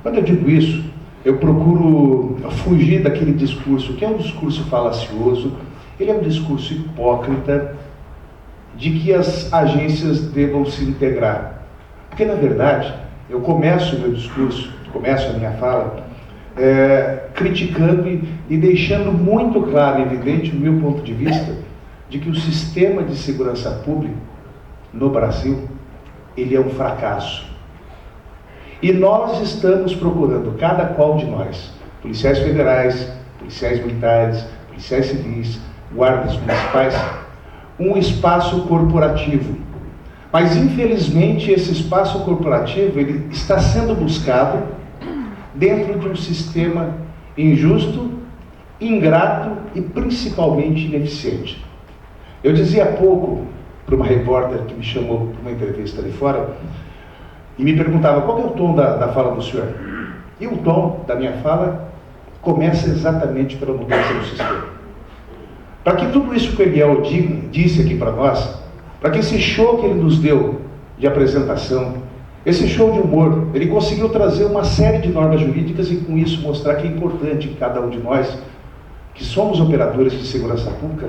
Speaker 8: Quando eu digo isso, eu procuro fugir daquele discurso, que é um discurso falacioso, ele é um discurso hipócrita, de que as agências devam se integrar. Porque, na verdade, eu começo o meu discurso, começo a minha fala, criticando e deixando muito claro e evidente o meu ponto de vista de que o sistema de segurança pública no Brasil, ele é um fracasso. E nós estamos procurando, cada qual de nós, policiais federais, policiais militares, policiais civis, guardas municipais, um espaço corporativo. Mas, infelizmente, esse espaço corporativo ele está sendo buscado dentro de um sistema injusto, ingrato e principalmente ineficiente. Eu dizia há pouco para uma repórter que me chamou para uma entrevista ali fora e me perguntava qual é o tom da fala do senhor. E o tom da minha fala começa exatamente pela mudança do sistema. para que tudo isso que o Eliel disse aqui para nós, para que esse show que ele nos deu de apresentação, esse show de humor, ele conseguiu trazer uma série de normas jurídicas e com isso mostrar que é importante que cada um de nós, que somos operadores de segurança pública,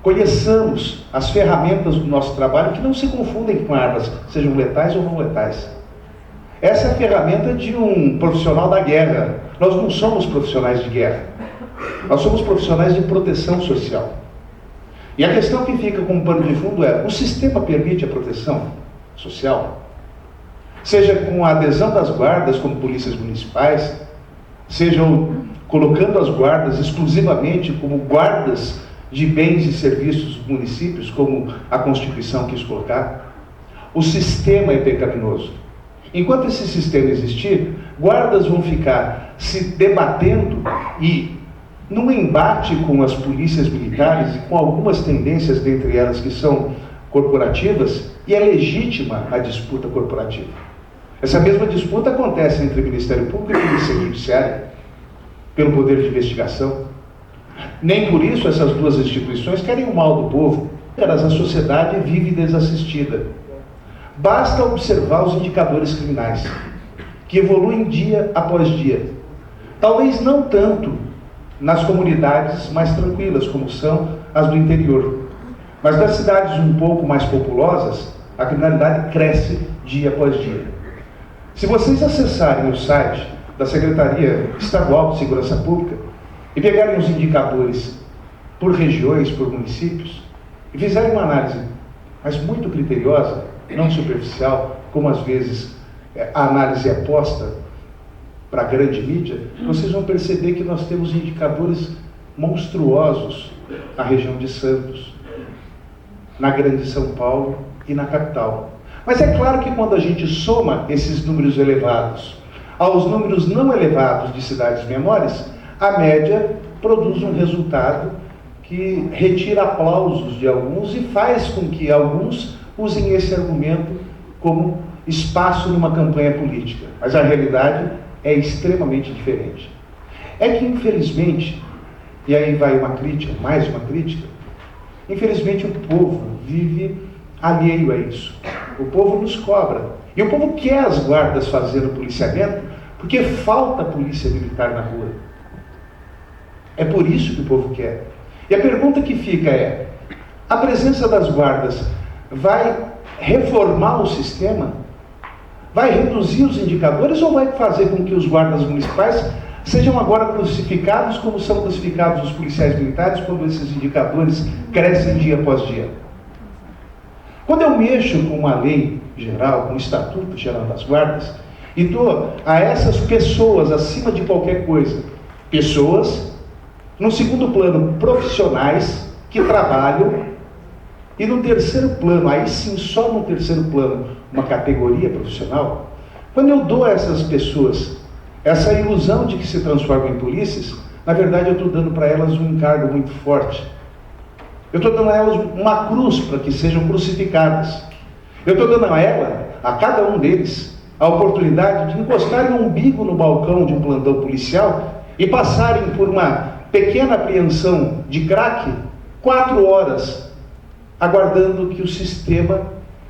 Speaker 8: conheçamos as ferramentas do nosso trabalho que não se confundem com armas, sejam letais ou não letais. Essa é a ferramenta de um profissional da guerra. Nós não somos profissionais de guerra. Nós somos profissionais de proteção social. E a questão que fica como pano de fundo é: o sistema permite a proteção social? Seja com a adesão das guardas como polícias municipais, sejam colocando as guardas exclusivamente como guardas de bens e serviços dos municípios, como a Constituição quis colocar. O sistema é pecaminoso. Enquanto esse sistema existir, guardas vão ficar se debatendo e num embate com as polícias militares e com algumas tendências, dentre elas que são corporativas, e é legítima a disputa corporativa. Essa mesma disputa acontece entre o Ministério Público e a Polícia Judiciária, pelo poder de investigação. Nem por isso essas duas instituições querem o mal do povo. A sociedade vive desassistida. Basta observar os indicadores criminais, que evoluem dia após dia. Talvez não tanto nas comunidades mais tranquilas, como são as do interior. Mas nas cidades um pouco mais populosas, a criminalidade cresce dia após dia. Se vocês acessarem o site da Secretaria Estadual de Segurança Pública e pegarem os indicadores por regiões, por municípios, e fizerem uma análise, mas muito criteriosa, não superficial, como às vezes a análise é posta para a grande mídia, vocês vão perceber que nós temos indicadores monstruosos na região de Santos, na grande São Paulo e na capital. Mas é claro que quando a gente soma esses números elevados aos números não elevados de cidades menores, a média produz um resultado que retira aplausos de alguns e faz com que alguns usem esse argumento como espaço numa campanha política. Mas a realidade é extremamente diferente. É que, infelizmente, e aí vai uma crítica, mais uma crítica, infelizmente o povo vive alheio a isso. O povo nos cobra. E o povo quer as guardas fazendo policiamento porque falta polícia militar na rua. É por isso que o povo quer. E a pergunta que fica é: a presença das guardas vai reformar o sistema? Vai reduzir os indicadores ou vai fazer com que os guardas municipais sejam agora crucificados como são crucificados os policiais militares quando esses indicadores crescem dia após dia? Quando eu mexo com uma lei geral, com o Estatuto Geral das Guardas, e dou a essas pessoas, acima de qualquer coisa, pessoas, no segundo plano, profissionais que trabalham, e no terceiro plano, aí sim, só no terceiro plano, uma categoria profissional, quando eu dou a essas pessoas essa ilusão de que se transformam em polícias, na verdade eu estou dando para elas um encargo muito forte. Eu estou dando a elas uma cruz para que sejam crucificadas. Eu estou dando a cada um deles, a oportunidade de encostarem o umbigo no balcão de um plantão policial e passarem por uma pequena apreensão de crack 4 horas, aguardando que o sistema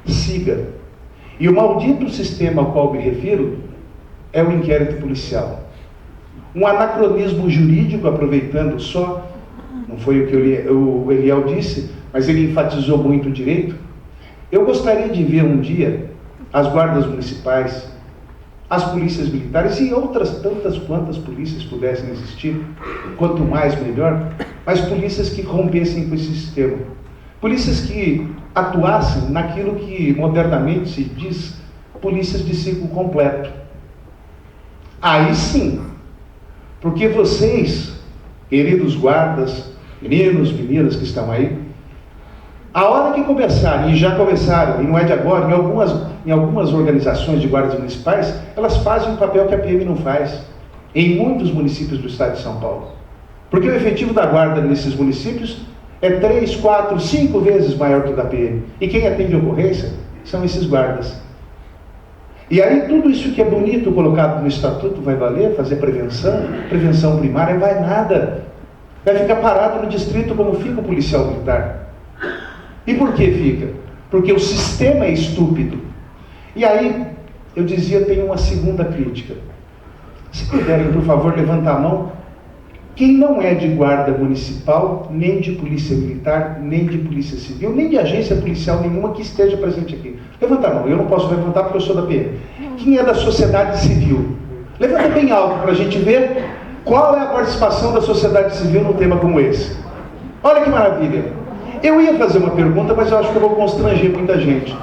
Speaker 8: siga. E o maldito sistema ao qual me refiro é o inquérito policial. Um anacronismo jurídico, aproveitando só, não foi o que o Eliel disse, mas ele enfatizou muito o direito. Eu gostaria de ver um dia as guardas municipais, as polícias militares e outras tantas quantas polícias pudessem existir, quanto mais melhor, mas polícias que rompessem com esse sistema. Polícias que atuassem naquilo que modernamente se diz polícias de ciclo completo. Aí sim, porque vocês, queridos guardas, meninos, meninas que estão aí, a hora que começarem, e já começaram, e não é de agora, em algumas organizações de guardas municipais, elas fazem um papel que a PM não faz, em muitos municípios do estado de São Paulo. Porque o efetivo da guarda nesses municípios é 3, 4, 5 vezes maior que o da PM. E quem atende a ocorrência são esses guardas. E aí tudo isso que é bonito colocado no estatuto vai valer, fazer prevenção primária vai nada. Vai ficar parado no distrito como fica o policial militar. E por que fica? Porque o sistema é estúpido. E aí, eu dizia, tem uma segunda crítica. Se puderem, por favor, levantar a mão. Quem não é de guarda municipal, nem de polícia militar, nem de polícia civil, nem de agência policial nenhuma que esteja presente aqui? Levanta a mão. Eu não posso levantar porque eu sou da PM. Quem é da sociedade civil? Levanta bem alto para a gente ver qual é a participação da sociedade civil num tema como esse. Olha que maravilha. Eu ia fazer uma pergunta, mas eu acho que eu vou constranger muita gente.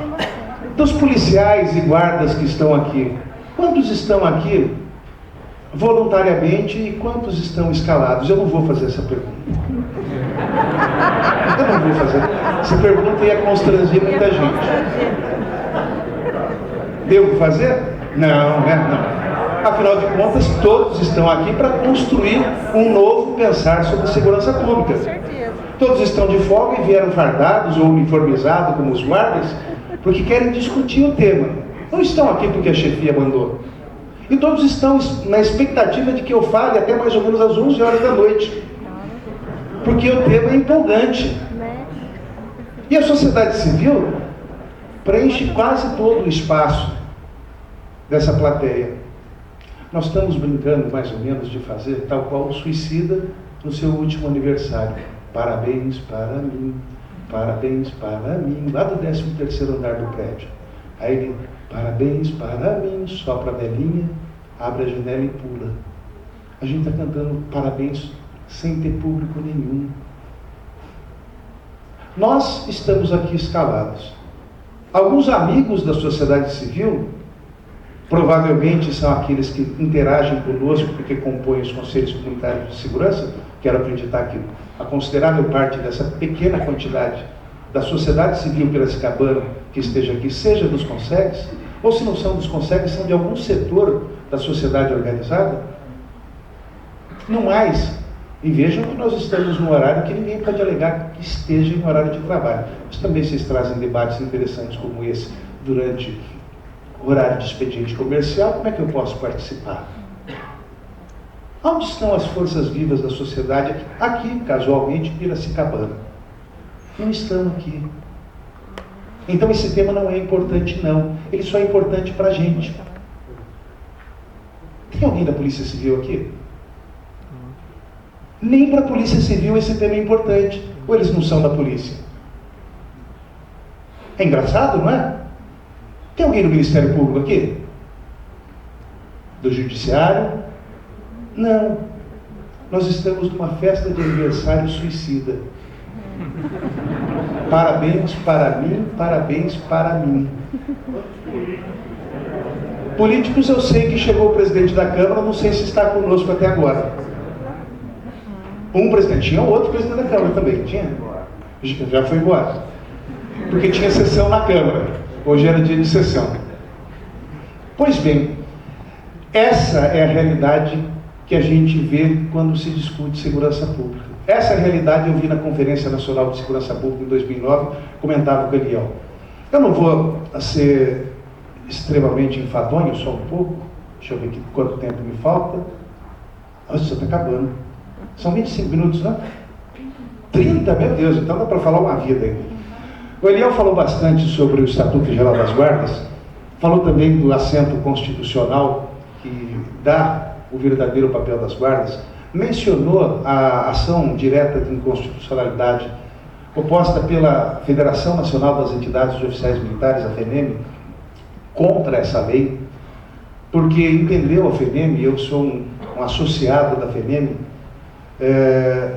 Speaker 8: Dos policiais e guardas que estão aqui, quantos estão aqui voluntariamente e quantos estão escalados? Eu não vou fazer essa pergunta. Eu não vou fazer. Essa pergunta ia constranger muita gente. Devo fazer? Não, né? Não. Afinal de contas, todos estão aqui para construir um novo pensar sobre segurança pública. Todos estão de folga e vieram fardados ou uniformizados como os guardas, porque querem discutir o tema. Não estão aqui porque a chefia mandou. E todos estão na expectativa de que eu fale até mais ou menos às 11 horas da noite. Porque o tema é empolgante. E a sociedade civil preenche quase todo o espaço dessa plateia. Nós estamos brincando mais ou menos de fazer tal qual o suicida no seu último aniversário. Parabéns para mim, lá do 13º andar do prédio. Aí ele, parabéns para mim, sopra a velhinha, abre a janela e pula. A gente está cantando parabéns sem ter público nenhum. Nós estamos aqui escalados. Alguns amigos da sociedade civil, provavelmente são aqueles que interagem conosco porque compõem os conselhos comunitários de segurança. Quero acreditar que a considerável parte dessa pequena quantidade da sociedade civil piracicabana que esteja aqui, seja dos consegues, ou se não são dos consegues, são de algum setor da sociedade organizada. No mais, e vejam que nós estamos num horário que ninguém pode alegar que esteja em horário de trabalho. Mas também vocês trazem debates interessantes como esse durante o horário de expediente comercial. Como é que eu posso participar? Onde estão as forças vivas da sociedade? Aqui, casualmente, Piracicabana. Não estão aqui. Então esse tema não é importante, não. Ele só é importante para a gente. Tem alguém da Polícia Civil aqui? Nem para a Polícia Civil esse tema é importante. Ou eles não são da polícia? É engraçado, não é? Tem alguém do Ministério Público aqui? Do Judiciário? Não. Nós estamos numa festa de aniversário suicida. Parabéns para mim, parabéns para mim. Políticos eu sei que chegou o presidente da Câmara, não sei se está conosco até agora. Um presidente, tinha outro presidente da Câmara também, tinha? Já foi embora. Porque tinha sessão na Câmara. Hoje era dia de sessão. Pois bem, essa é a realidade que a gente vê quando se discute segurança pública. Essa realidade eu vi na Conferência Nacional de Segurança Pública em 2009, comentava com o Eliel. Eu não vou ser extremamente enfadonho, só um pouco. Deixa eu ver aqui quanto tempo me falta. Nossa, já está acabando. São 25 minutos, não? 30, meu Deus, então dá para falar uma vida aí. O Eliel falou bastante sobre o Estatuto Geral das Guardas, falou também do assento constitucional que dá o verdadeiro papel das guardas, mencionou a ação direta de inconstitucionalidade proposta pela Federação Nacional das Entidades de Oficiais Militares, a FENEM, contra essa lei, porque entendeu a FENEM, e eu sou um associado da FENEM,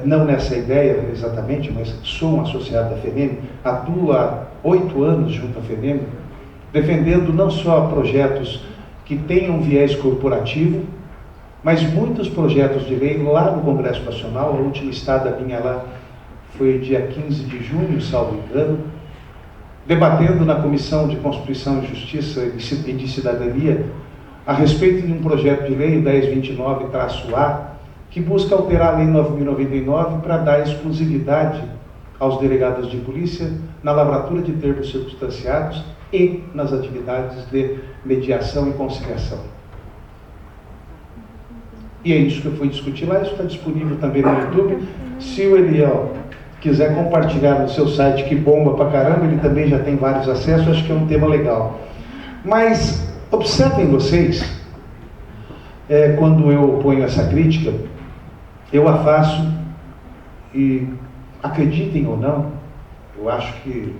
Speaker 8: não nessa ideia exatamente, mas sou um associado da FENEM, atuo há 8 anos junto à FENEM, defendendo não só projetos que tenham viés corporativo, mas muitos projetos de lei lá no Congresso Nacional. A última estada minha lá foi dia 15 de junho, salvo engano, debatendo na Comissão de Constituição e Justiça e de Cidadania a respeito de um projeto de lei, 1029-A, que busca alterar a Lei 9.099 para dar exclusividade aos delegados de polícia na lavratura de termos circunstanciados e nas atividades de mediação e conciliação. E é isso que eu fui discutir lá, isso está disponível também no YouTube. Se o Eliel quiser compartilhar no seu site, que bomba pra caramba, ele também já tem vários acessos, acho que é um tema legal. Mas observem vocês, quando eu ponho essa crítica, eu a faço, e acreditem ou não, eu acho que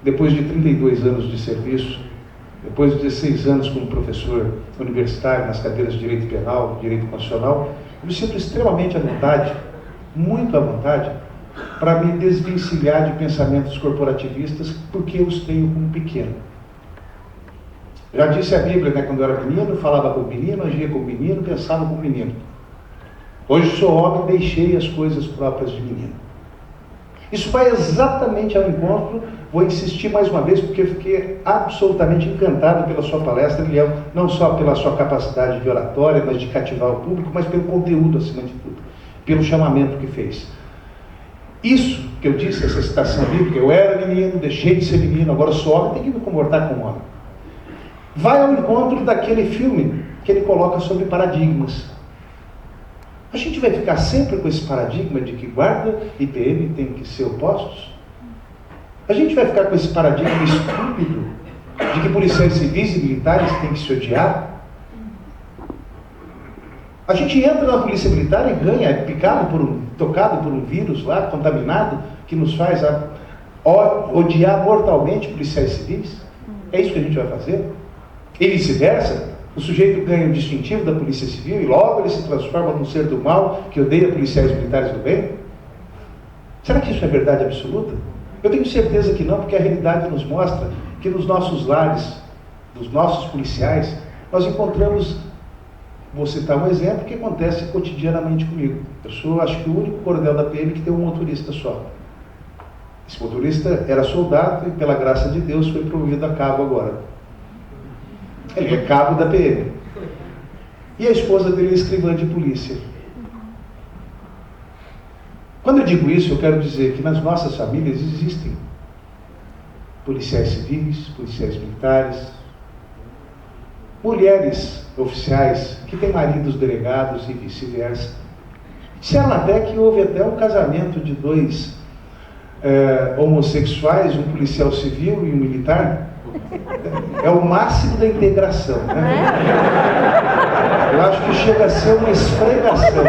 Speaker 8: depois de 32 anos de serviço, depois de 16 anos como professor universitário nas cadeiras de Direito Penal, Direito Constitucional, eu me sinto extremamente à vontade, muito à vontade, para me desvencilhar de pensamentos corporativistas, porque eu os tenho como pequeno. Já disse a Bíblia, né, quando eu era menino, falava com o menino, agia com o menino, pensava com o menino. Hoje sou homem e deixei as coisas próprias de menino. Isso vai exatamente ao encontro, vou insistir mais uma vez, porque eu fiquei absolutamente encantado pela sua palestra, Eliel, não só pela sua capacidade de oratória, mas de cativar o público, mas pelo conteúdo, acima de tudo, pelo chamamento que fez. Isso que eu disse, essa citação bíblica, eu era menino, deixei de ser menino, agora sou homem, tenho que me comportar como homem. Vai ao encontro daquele filme que ele coloca sobre paradigmas. A gente vai ficar sempre com esse paradigma de que guarda e PM têm que ser opostos? A gente vai ficar com esse paradigma estúpido de que policiais civis e militares têm que se odiar? A gente entra na polícia militar e ganha, é tocado por um vírus lá, contaminado, que nos faz odiar mortalmente policiais civis? É isso que a gente vai fazer? E vice-versa, o sujeito ganha o distintivo da polícia civil e logo ele se transforma num ser do mal que odeia policiais militares do bem? Será que isso é verdade absoluta? Eu tenho certeza que não, porque a realidade nos mostra que nos nossos lares, dos nossos policiais, nós encontramos, vou citar um exemplo que acontece cotidianamente comigo. Eu sou, acho que, o único coronel da PM que tem um motorista só. Esse motorista era soldado e, pela graça de Deus, foi promovido a cabo agora. Ele é cabo da PM. E a esposa dele é escrivã de polícia. Quando eu digo isso, eu quero dizer que nas nossas famílias existem policiais civis, policiais militares, mulheres oficiais que têm maridos delegados e vice-versa. Disseram até que houve até um casamento de dois homossexuais, um policial civil e um militar. É o máximo da integração, né? Eu acho que chega a ser uma esfregação.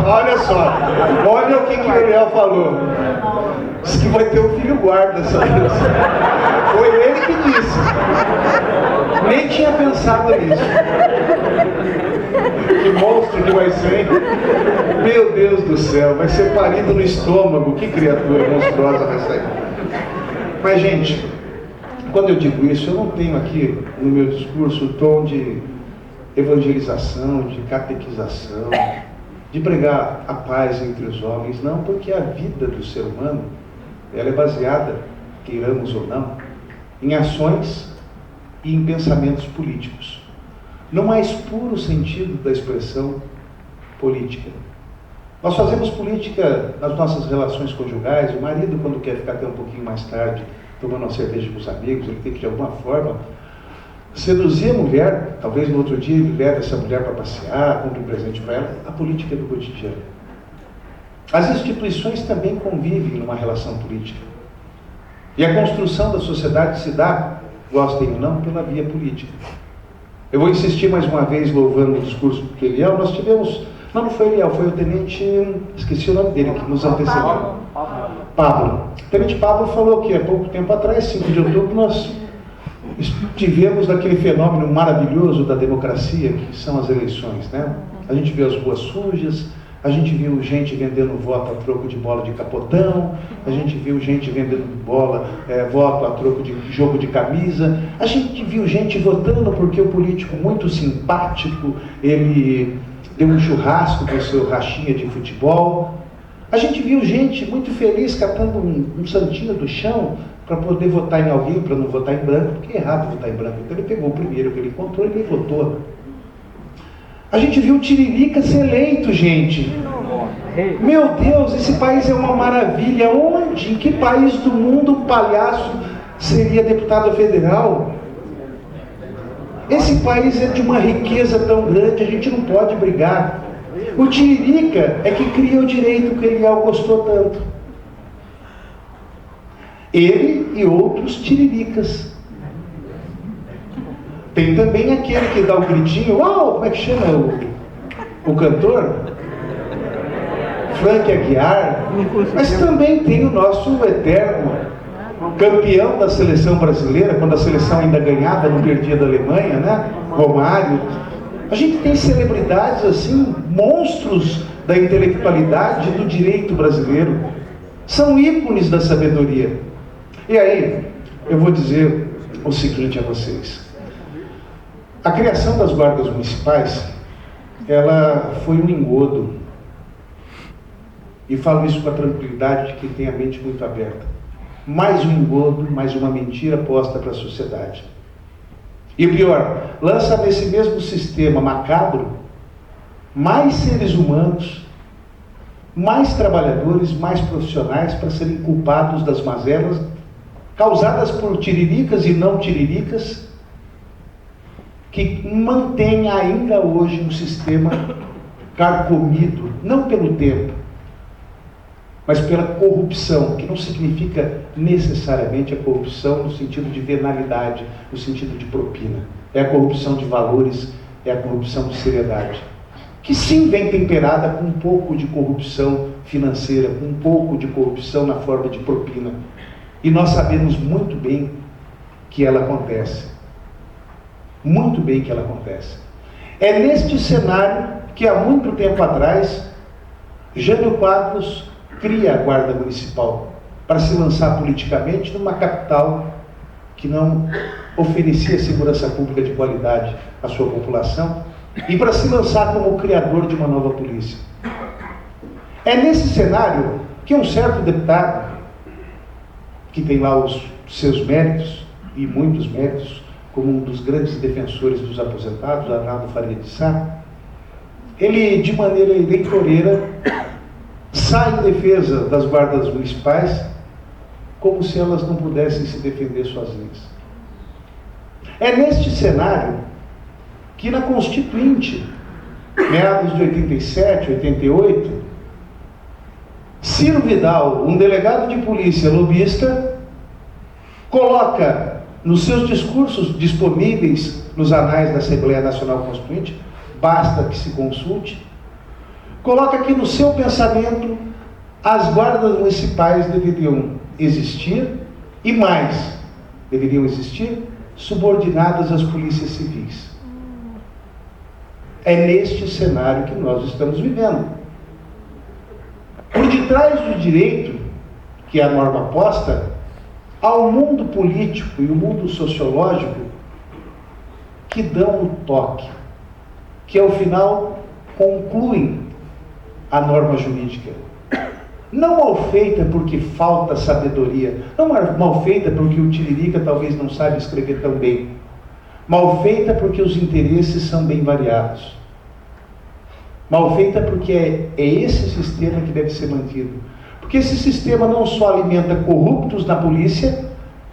Speaker 8: Olha só, olha o que o Eliel falou. Diz que vai ter um filho guarda essa criança. Foi ele que disse. Nem tinha pensado nisso. Que monstro que vai ser, hein? Meu Deus do céu, vai ser parido no estômago. Que criatura monstruosa vai sair. Mas, gente, quando eu digo isso, eu não tenho aqui no meu discurso o tom de evangelização, de catequização, de pregar a paz entre os homens, não, porque a vida do ser humano, ela é baseada, queiramos ou não, em ações e em pensamentos políticos. No mais puro sentido da expressão política. Nós fazemos política nas nossas relações conjugais. O marido, quando quer ficar até um pouquinho mais tarde, tomando uma cerveja com os amigos, ele tem que, de alguma forma, seduzir a mulher. Talvez no outro dia ele leve essa mulher para passear, compre um presente para ela. A política do cotidiano. As instituições também convivem numa relação política. E a construção da sociedade se dá, gostem ou não, pela via política. Eu vou insistir mais uma vez, louvando o discurso do Eliel. Nós tivemos, não foi Eliel, foi o tenente, esqueci o nome dele, que nos antecedeu. Pablo. O tenente Pablo falou que há pouco tempo atrás, 5 de outubro, nós tivemos aquele fenômeno maravilhoso da democracia, que são as eleições, né? A gente viu as ruas sujas, a gente viu gente vendendo voto a troco de bola de capotão, a gente viu gente vendendo voto a troco de jogo de camisa, a gente viu gente votando porque o político muito simpático, ele deu um churrasco com o seu rachinha de futebol, a gente viu gente muito feliz catando um santinho do chão para poder votar em alguém, para não votar em branco, porque é errado votar em branco, então ele pegou o primeiro que ele encontrou e ele votou. A gente viu o Tiririca ser eleito, gente. Meu Deus, esse país é uma maravilha. Onde? Em que país do mundo um palhaço seria deputado federal? Esse país é de uma riqueza tão grande, a gente não pode brigar. O Tiririca é que cria o direito que o Eliel gostou tanto. Ele e outros tiriricas. Tem também aquele que dá o gritinho, uau, como é que chama o cantor? Frank Aguiar. Mas também tem o nosso eterno campeão da seleção brasileira, quando a seleção ainda ganhava, não perdia da Alemanha, né? Romário. A gente tem celebridades assim, monstros da intelectualidade do direito brasileiro. São ícones da sabedoria. E aí, eu vou dizer o seguinte a vocês. A criação das guardas municipais, ela foi um engodo. E falo isso com a tranquilidade de quem tem a mente muito aberta. Mais um engodo, mais uma mentira posta para a sociedade. E o pior, lança nesse mesmo sistema macabro mais seres humanos, mais trabalhadores, mais profissionais para serem culpados das mazelas causadas por tiriricas e não tiriricas, que mantém ainda hoje um sistema carcomido, não pelo tempo, mas pela corrupção, que não significa necessariamente a corrupção no sentido de venalidade, no sentido de propina. É a corrupção de valores, é a corrupção de seriedade. Que sim vem temperada com um pouco de corrupção financeira, com um pouco de corrupção na forma de propina. E nós sabemos muito bem que ela acontece. Muito bem que ela acontece. É neste cenário que há muito tempo atrás, Jânio Quadros cria a Guarda Municipal para se lançar politicamente numa capital que não oferecia segurança pública de qualidade à sua população e para se lançar como criador de uma nova polícia. É nesse cenário que um certo deputado, que tem lá os seus méritos, e muitos méritos, como um dos grandes defensores dos aposentados, Arnaldo Faria de Sá, ele, de maneira eleitoreira, sai em defesa das guardas municipais como se elas não pudessem se defender sozinhas. É neste cenário que na Constituinte, meados de 87, 88, Ciro Vidal, um delegado de polícia lobista, coloca nos seus discursos disponíveis nos anais da Assembleia Nacional Constituinte, basta que se consulte, coloca que no seu pensamento as guardas municipais deveriam existir e mais, deveriam existir subordinadas às polícias civis. É neste cenário que nós estamos vivendo. Por detrás do direito, que é a norma posta, há o mundo político e o mundo sociológico que dão o toque, que ao final concluem a norma jurídica. Não mal feita porque falta sabedoria, não mal feita porque o Tiririca talvez não sabe escrever tão bem, mal feita porque os interesses são bem variados, mal feita porque é esse sistema que deve ser mantido, porque esse sistema não só alimenta corruptos na polícia,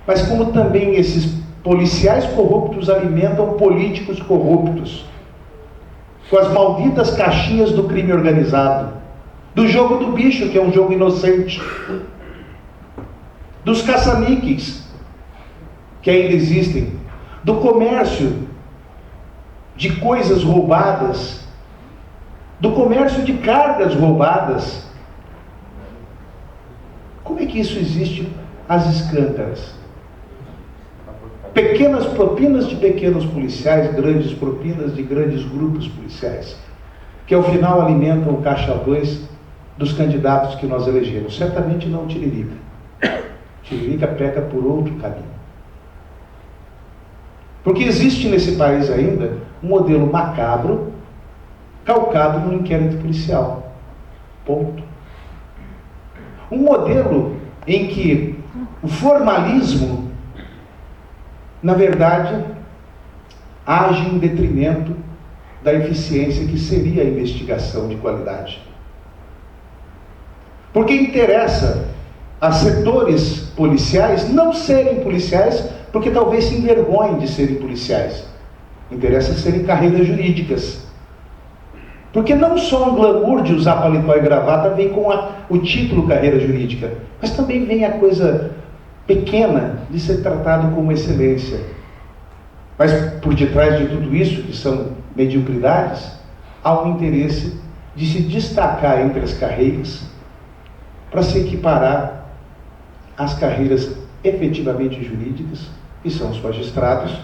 Speaker 8: mas como também esses policiais corruptos alimentam políticos corruptos, com as malditas caixinhas do crime organizado, do jogo do bicho, que é um jogo inocente, dos caça-níqueis, que ainda existem, do comércio de coisas roubadas, do comércio de cargas roubadas. Como é que isso existe às escântaras? Pequenas propinas de pequenos policiais, grandes propinas de grandes grupos policiais, que ao final alimentam o caixa 2 dos candidatos que nós elegemos. Certamente não o Tiririca. O Tiririca peca por outro caminho. Porque existe nesse país ainda um modelo macabro calcado no inquérito policial. Ponto. Um modelo em que o formalismo, na verdade, age em detrimento da eficiência que seria a investigação de qualidade. Porque interessa a setores policiais não serem policiais, porque talvez se envergonhem de serem policiais. Interessa serem carreiras jurídicas. Porque não só o glamour de usar paletó e gravata vem com o título carreira jurídica, mas também vem a coisa pequena de ser tratado como excelência. Mas por detrás de tudo isso, que são mediocridades, há um interesse de se destacar entre as carreiras para se equiparar às carreiras efetivamente jurídicas, que são os magistrados,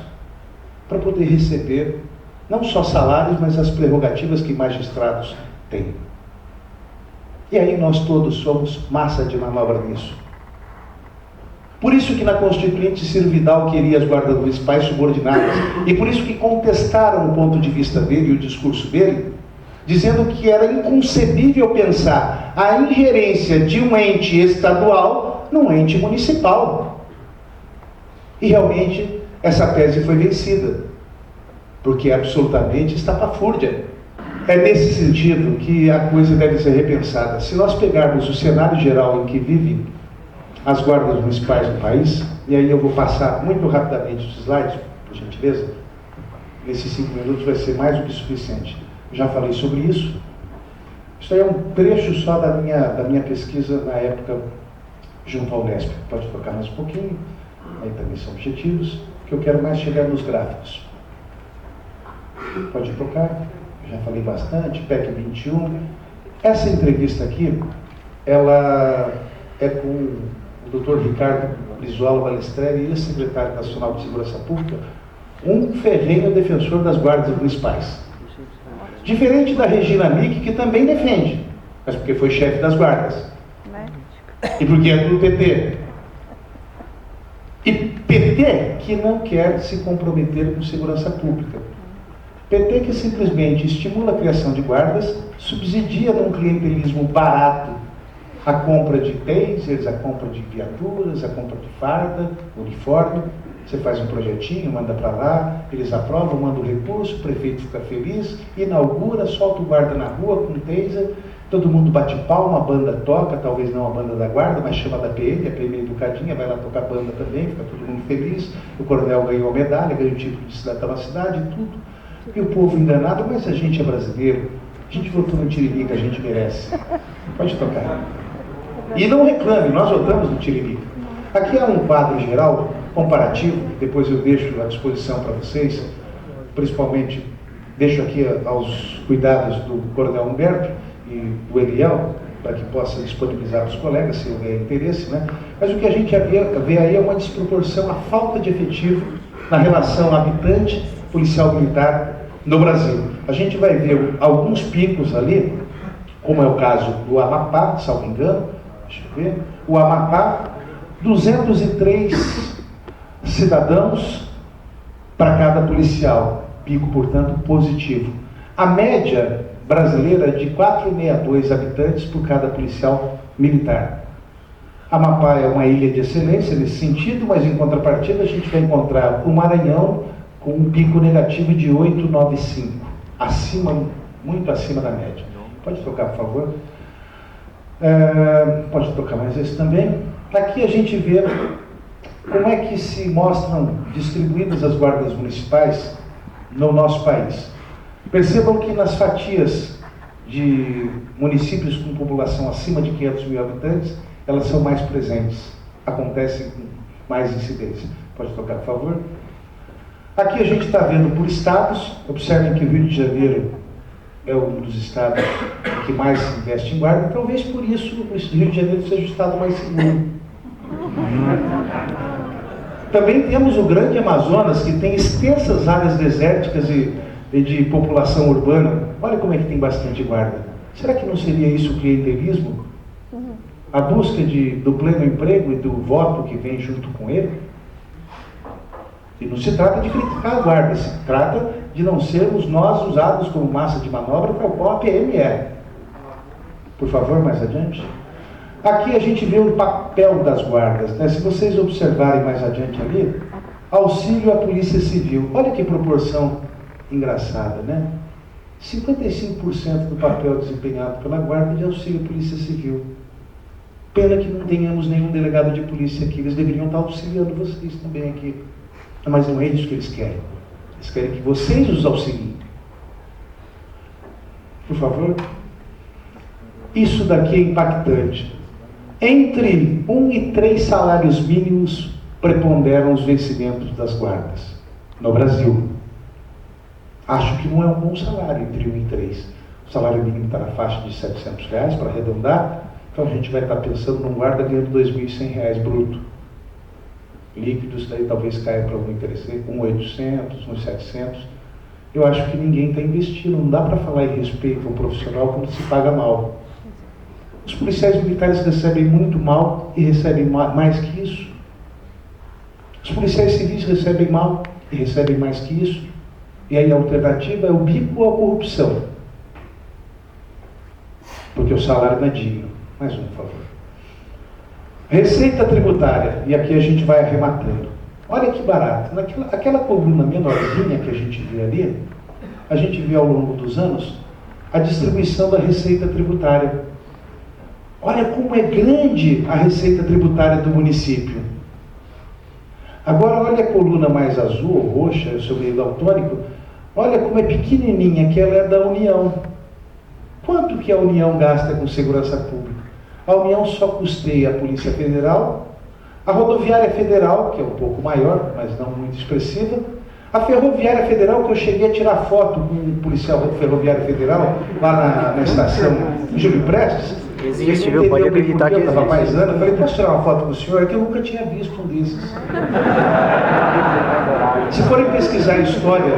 Speaker 8: para poder receber não só salários, mas as prerrogativas que magistrados têm. E aí nós todos somos massa de manobra nisso. Por isso que na Constituinte Ciro Vidal queria as guardas municipais subordinadas, e por isso que contestaram o ponto de vista dele e o discurso dele, dizendo que era inconcebível pensar a ingerência de um ente estadual num ente municipal. E realmente essa tese foi vencida, porque absolutamente estapafúrdia. É nesse sentido que a coisa deve ser repensada. Se nós pegarmos o cenário geral em que vivem as guardas municipais no país, e aí eu vou passar muito rapidamente os slides, por gentileza, nesses 5 minutos vai ser mais do que suficiente. Já falei sobre isso. Isso aí é um trecho só da minha pesquisa na época junto ao Unesp. Pode tocar mais um pouquinho, aí também são objetivos, que eu quero mais chegar nos gráficos. Pode tocar, já falei bastante, PEC 21. Essa entrevista aqui, ela é com o Dr. Ricardo Brizuela Balestreri, ex-secretário nacional de Segurança Pública, um ferrenho defensor das guardas municipais. Diferente da Regina Mick, que também defende, mas porque foi chefe das guardas. E porque é do PT. E PT que não quer se comprometer com segurança pública. PT que simplesmente estimula a criação de guardas, subsidia num clientelismo barato a compra de tasers, a compra de viaturas, a compra de farda, uniforme. Você faz um projetinho, manda para lá, eles aprovam, manda o recurso, o prefeito fica feliz, inaugura, solta o guarda na rua com taser, todo mundo bate palma, a banda toca, talvez não a banda da guarda, mas chama da PM, a PM é educadinha, vai lá tocar banda também, fica todo mundo feliz, o coronel ganhou a medalha, ganhou o título de cidadão da cidade e tudo. E o povo enganado, mas a gente é brasileiro, a gente votou no Tiririca, a gente merece. Pode tocar. E não reclame, nós votamos no Tiririca. Aqui é um quadro geral, comparativo, depois eu deixo à disposição para vocês, principalmente deixo aqui aos cuidados do Coronel Humberto e do Eliel, para que possa disponibilizar para os colegas, se houver interesse, né? Mas o que a gente vê aí é uma desproporção, a falta de efetivo na relação habitante-policial militar no Brasil. A gente vai ver alguns picos ali, como é o caso do Amapá, salvo engano, deixa eu ver, o Amapá, 203 cidadãos para cada policial, pico, portanto, positivo. A média brasileira é de 4,62 habitantes por cada policial militar. Amapá é uma ilha de excelência nesse sentido, mas em contrapartida a gente vai encontrar o Maranhão com um pico negativo de 8,95, muito acima da média. Pode tocar, por favor? Pode tocar mais esse também. Aqui a gente vê como é que se mostram distribuídas as guardas municipais no nosso país. Percebam que nas fatias de municípios com população acima de 500 mil habitantes, elas são mais presentes, acontecem com mais incidência. Pode tocar, por favor? Aqui a gente está vendo por estados. Observem que o Rio de Janeiro é um dos estados que mais investe em guarda, talvez por isso o Rio de Janeiro seja o estado mais seguro. Também temos o Grande Amazonas, que tem extensas áreas desérticas e de população urbana. Olha como é que tem bastante guarda. Será que não seria isso o clientelismo? A busca do pleno emprego e do voto que vem junto com ele? E não se trata de criticar a guarda, se trata de não sermos nós usados como massa de manobra para o qual a PM é. Por favor, mais adiante. Aqui a gente vê o papel das guardas, né? Se vocês observarem mais adiante ali, auxílio à Polícia Civil. Olha que proporção engraçada, né? 55% do papel desempenhado pela guarda de auxílio à Polícia Civil. Pena que não tenhamos nenhum delegado de polícia aqui, eles deveriam estar auxiliando vocês também aqui. Mas não é isso que eles querem. Eles querem que vocês os auxiliem. Por favor. Isso daqui é impactante. Entre 1 e 3 salários mínimos preponderam os vencimentos das guardas no Brasil. Acho que não é um bom salário entre 1 e 3. O salário mínimo está na faixa de R$700, para arredondar. Então a gente vai estar pensando num guarda ganhando R$2.100 bruto. Líquido, isso daí talvez caia para algum interessante, 1.800, 1.700. Eu acho que ninguém está investindo. Não dá para falar em respeito ao profissional quando se paga mal. Os policiais militares recebem muito mal e recebem mais que isso. Os policiais civis recebem mal e recebem mais que isso. E aí a alternativa é o bico ou a corrupção. Porque o salário não é digno. Mais um, por favor. Receita tributária. E aqui a gente vai arrematando. Olha que barato. Aquela coluna menorzinha que a gente vê ali, a gente vê ao longo dos anos a distribuição da receita tributária. Olha como é grande a receita tributária do município. Agora olha a coluna mais azul ou roxa, eu sou meio daltônico. Olha como é pequenininha, que ela é da União. Quanto que a União gasta com segurança pública? A União só custeia a Polícia Federal, a Rodoviária Federal, que é um pouco maior, mas não muito expressiva, a Ferroviária Federal, que eu cheguei a tirar foto com um policial ferroviário federal, lá na estação Júlio Prestes.
Speaker 9: Existe, viu? Pode acreditar que existe.
Speaker 8: Eu estava paisano, eu falei, posso tirar uma foto com o senhor? É que eu nunca tinha visto um desses. Se forem pesquisar a história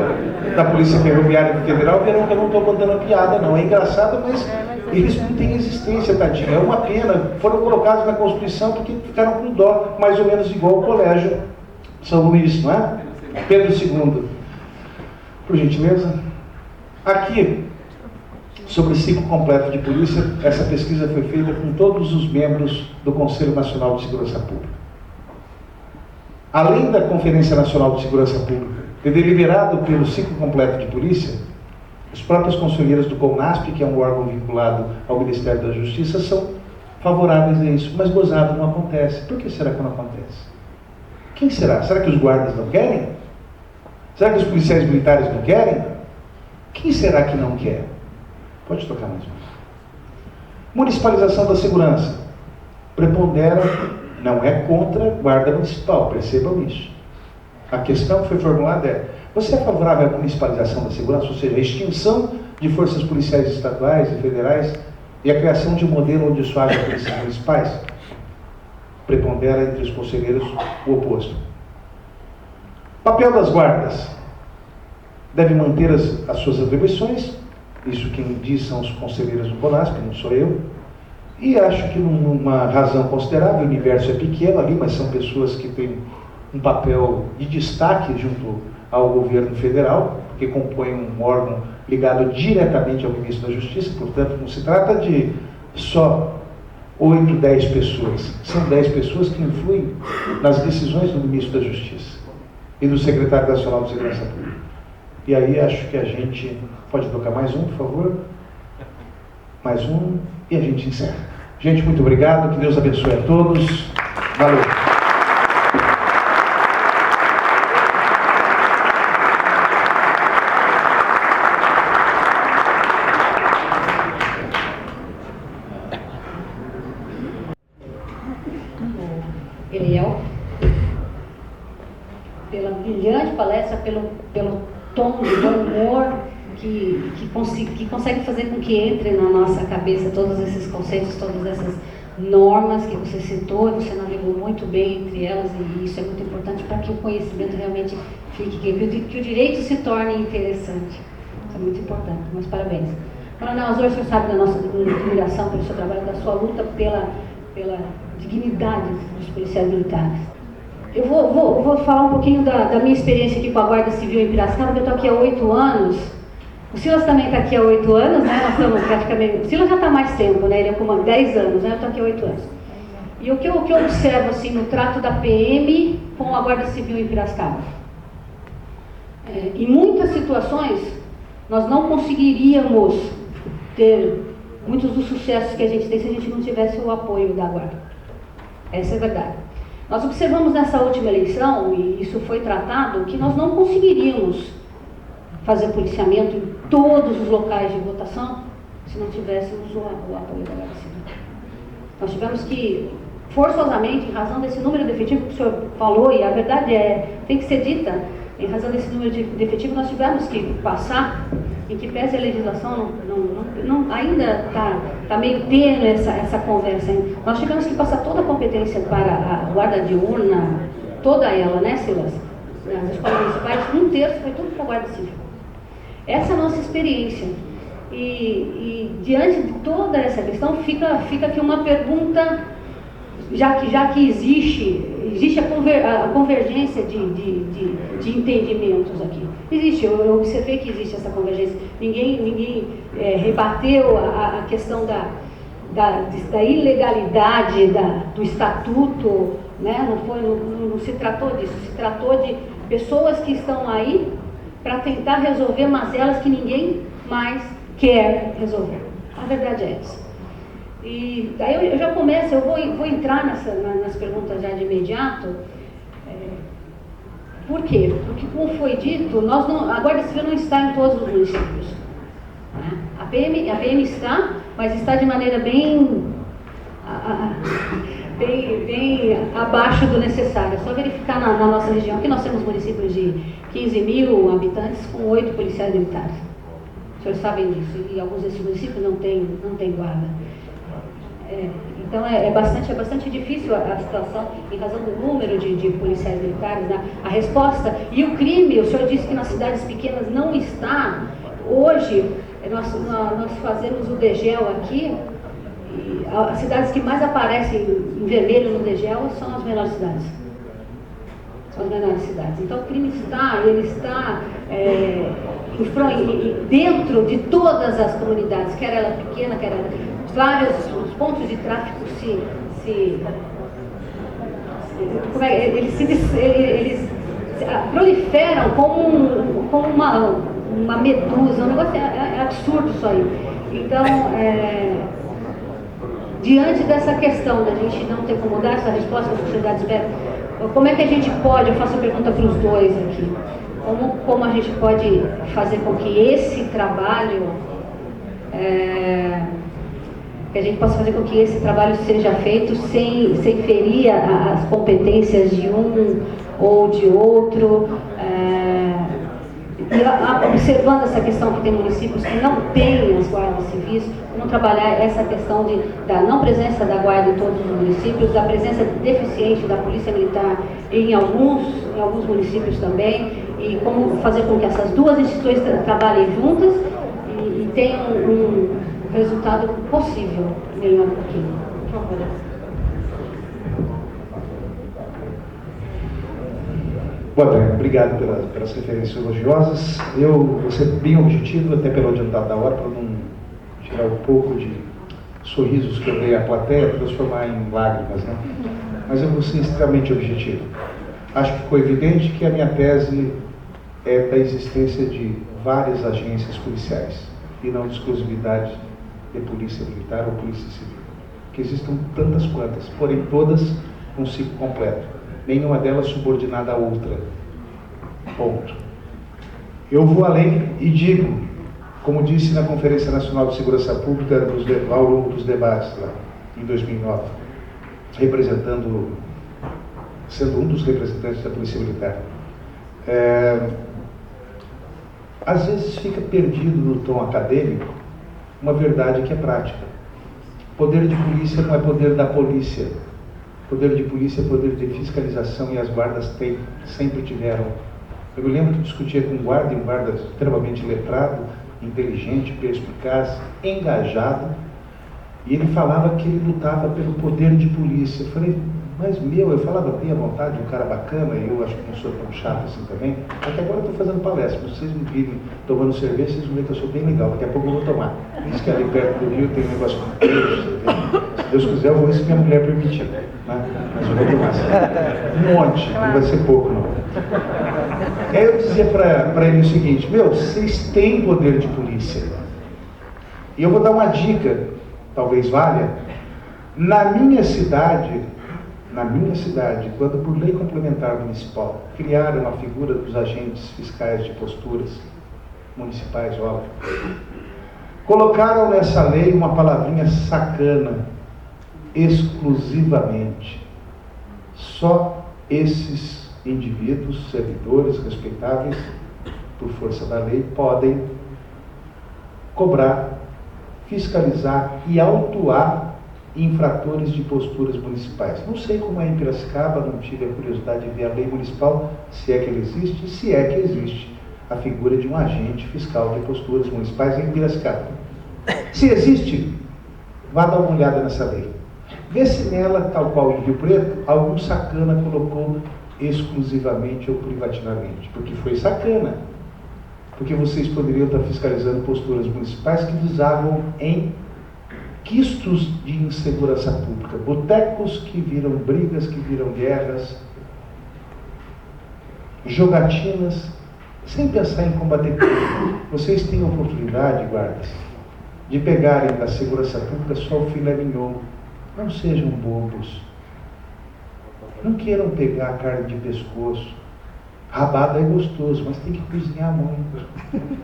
Speaker 8: da Polícia Ferroviária Federal, verão que eu não estou contando piada, não. É engraçado, mas eles não têm existência, tadinho. É uma pena. Foram colocados na Constituição porque ficaram com dó, mais ou menos igual ao Colégio São Luís, não é? Pedro II. Por gentileza. Aqui, sobre o ciclo completo de polícia, essa pesquisa foi feita com todos os membros do Conselho Nacional de Segurança Pública. Além da Conferência Nacional de Segurança Pública ter deliberado pelo ciclo completo de polícia, os próprios conselheiros do CONASP, que é um órgão vinculado ao Ministério da Justiça, são favoráveis a isso. Mas gozado não acontece. Por que será que não acontece? Quem será? Será que os guardas não querem? Será que os policiais militares não querem? Quem será que não quer? Pode tocar mais uma. Municipalização da segurança. Prepondera, não é contra a guarda municipal, percebam isso. A questão que foi formulada é: você é favorável à municipalização da segurança, ou seja, a extinção de forças policiais estaduais e federais e a criação de um modelo onde só haja polícias municipais? Prepondera entre os conselheiros o oposto. Papel das guardas. Deve manter as suas atribuições. Isso quem diz são os conselheiros do CONASP, não sou eu. E acho que numa razão considerável, o universo é pequeno ali, mas são pessoas que têm um papel de destaque junto ao governo federal, porque compõem um órgão ligado diretamente ao ministro da Justiça, portanto não se trata de só 8, 10 pessoas. São 10 pessoas que influem nas decisões do ministro da Justiça e do secretário nacional de Segurança Pública. E aí acho que a gente pode tocar mais um, por favor. Mais um e a gente encerra. Gente, muito obrigado. Que Deus abençoe a todos. Valeu.
Speaker 2: Eliel, pela brilhante palestra, pelo tom de bom humor que consegue fazer com que entre na nossa cabeça todos esses conceitos, todas essas normas que você citou, você navegou muito bem entre elas, e isso é muito importante para que o conhecimento realmente fique, que o direito se torne interessante. Isso é muito importante, mas parabéns. Coronel Azor, o senhor sabe da nossa admiração pelo seu trabalho, da sua luta pela dignidade dos policiais militares. Eu vou falar um pouquinho da minha experiência aqui com a Guarda Civil em Piracicaba, que eu estou aqui há 8 anos. O Silas também está aqui há 8 anos, né? Nós estamos praticamente... O Silas já está há mais tempo, né? Ele é comandante 10 anos, né? Eu estou aqui há 8 anos. E o que eu observo, assim, no trato da PM com a Guarda Civil em Piracicaba? Em muitas situações, nós não conseguiríamos ter muitos dos sucessos que a gente tem se a gente não tivesse o apoio da Guarda. Essa é a verdade. Nós observamos nessa última eleição, e isso foi tratado, que nós não conseguiríamos
Speaker 10: fazer policiamento em todos os locais de votação se não tivéssemos o apoio da Guarda Civil. Nós tivemos que, forçosamente, em razão desse número de efetivo que o senhor falou, e a verdade tem que ser dita, em razão desse número de efetivo, nós tivemos que passar, em que pese a legislação, ainda está meio tênue essa conversa. Hein? Nós tivemos que passar toda a competência para a guarda de urna, toda ela, né, Silas? Nas escolas municipais, 1/3 foi tudo para a Guarda Civil. Essa é a nossa experiência. E diante de toda essa questão, fica aqui uma pergunta, já que existe a convergência de entendimentos aqui. Existe, eu observei que existe essa convergência. Ninguém rebateu a questão da ilegalidade do estatuto, né? Não se tratou disso, se tratou de pessoas que estão aí para tentar resolver mazelas que ninguém mais quer resolver. A verdade é essa. E daí eu já começo, eu vou entrar nas perguntas já de imediato. Por quê? Porque, como foi dito, a Guarda Civil não está em todos os municípios. Né? A PM está, mas está de maneira bem abaixo do necessário. É só verificar na nossa região, que nós temos municípios de 15 mil habitantes com 8 policiais militares. Os senhores sabem disso, e alguns desses municípios não têm guarda. Então é bastante difícil a situação em razão do número de policiais militares, né? A resposta, e o crime, o senhor disse que nas cidades pequenas não está. Hoje nós fazemos o DGEL aqui, e as cidades que mais aparecem em vermelho no DGEL são as menores cidades. São as menores cidades. Então o crime ele está dentro de todas as comunidades, quer ela pequena, quer ela... Vários pontos de tráfico eles proliferam como uma medusa. O negócio é absurdo isso aí. Então, diante dessa questão da gente não ter como dar essa resposta que a sociedade espera, como é que a gente pode, eu faço a pergunta para os dois aqui, como a gente pode fazer com que esse trabalho, que a gente possa fazer com que esse trabalho seja feito sem ferir as competências de um ou de outro, e observando essa questão que tem municípios que não têm as guardas civis, como trabalhar essa questão da não presença da guarda em todos os municípios, da presença deficiente da polícia militar em alguns municípios também, e como fazer com que essas duas instituições trabalhem juntas e tenham um resultado possível, melhor um pouquinho. Por favor.
Speaker 8: Boa tarde, obrigado pelas referências elogiosas. Eu vou ser bem objetivo, até pelo adiantado da hora, para não tirar um pouco de sorrisos que eu dei à plateia, transformar em lágrimas, né? Mas eu vou ser extremamente objetivo. Acho que ficou evidente que a minha tese é da existência de várias agências policiais e não de exclusividade de polícia militar ou polícia civil. Que existam tantas quantas, porém todas um ciclo completo. Nenhuma delas subordinada à outra. Ponto. Eu vou além e digo, como disse na Conferência Nacional de Segurança Pública ao longo dos debates lá, em 2009, sendo um dos representantes da Polícia Militar. Às vezes fica perdido no tom acadêmico uma verdade que é prática. Poder de polícia não é poder da polícia. Poder de polícia é poder de fiscalização, e as guardas sempre tiveram. Eu me lembro que discutia com um guarda extremamente letrado, inteligente, perspicaz, engajado, e ele falava que ele lutava pelo poder de polícia. Eu falei, mas eu falava bem à vontade, um cara bacana, e eu acho que não sou tão chato assim também. Até agora eu estou fazendo palestra, se vocês me virem tomando cerveja, vocês vão ver que eu sou bem legal, daqui a pouco eu vou tomar. Diz que ali perto do Rio tem um negócio com peixe, se Deus quiser eu vou ver se minha mulher permitir, né? Mas eu vou tomar um monte, não vai ser pouco não. Aí eu dizia para ele o seguinte, vocês têm poder de polícia, e eu vou dar uma dica, talvez valha. Na minha cidade, quando por lei complementar municipal criaram a figura dos agentes fiscais de posturas, municipais, óbvio. Colocaram nessa lei uma palavrinha sacana, exclusivamente. Só esses indivíduos, servidores respeitáveis, por força da lei, podem cobrar, fiscalizar e autuar infratores de posturas municipais. Não sei como é em Piracicaba, não tive a curiosidade de ver a lei municipal, se é que ela existe, se é que existe a figura de um agente fiscal de posturas municipais em Piracicaba. Se existe, vá dar uma olhada nessa lei. Vê se nela, tal qual em Rio Preto, algum sacana colocou exclusivamente ou privativamente, porque foi sacana. Porque vocês poderiam estar fiscalizando posturas municipais que desabam em quistos de insegurança pública, botecos que viram brigas, que viram guerras, jogatinas, sem pensar em combater crime. Vocês têm a oportunidade, guardas, de pegarem da segurança pública só o filé mignon. Não sejam bobos. Não queiram pegar a carne de pescoço. Rabada é gostoso, mas tem que cozinhar muito.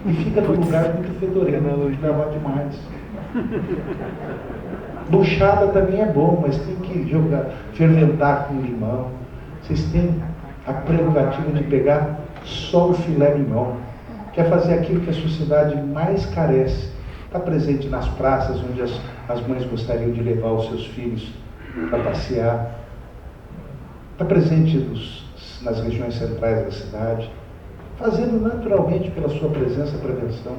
Speaker 8: E fica num lugar muito fedorento, de lavar demais. Buchada também é bom, mas tem que jogar, ferventar com limão. Vocês têm a prerrogativa de pegar só o filé mignon. Quer fazer aquilo que a sociedade mais carece. Está presente nas praças, onde as mães gostariam de levar os seus filhos para passear. Está presente nas regiões centrais da cidade, fazendo naturalmente pela sua presença a prevenção.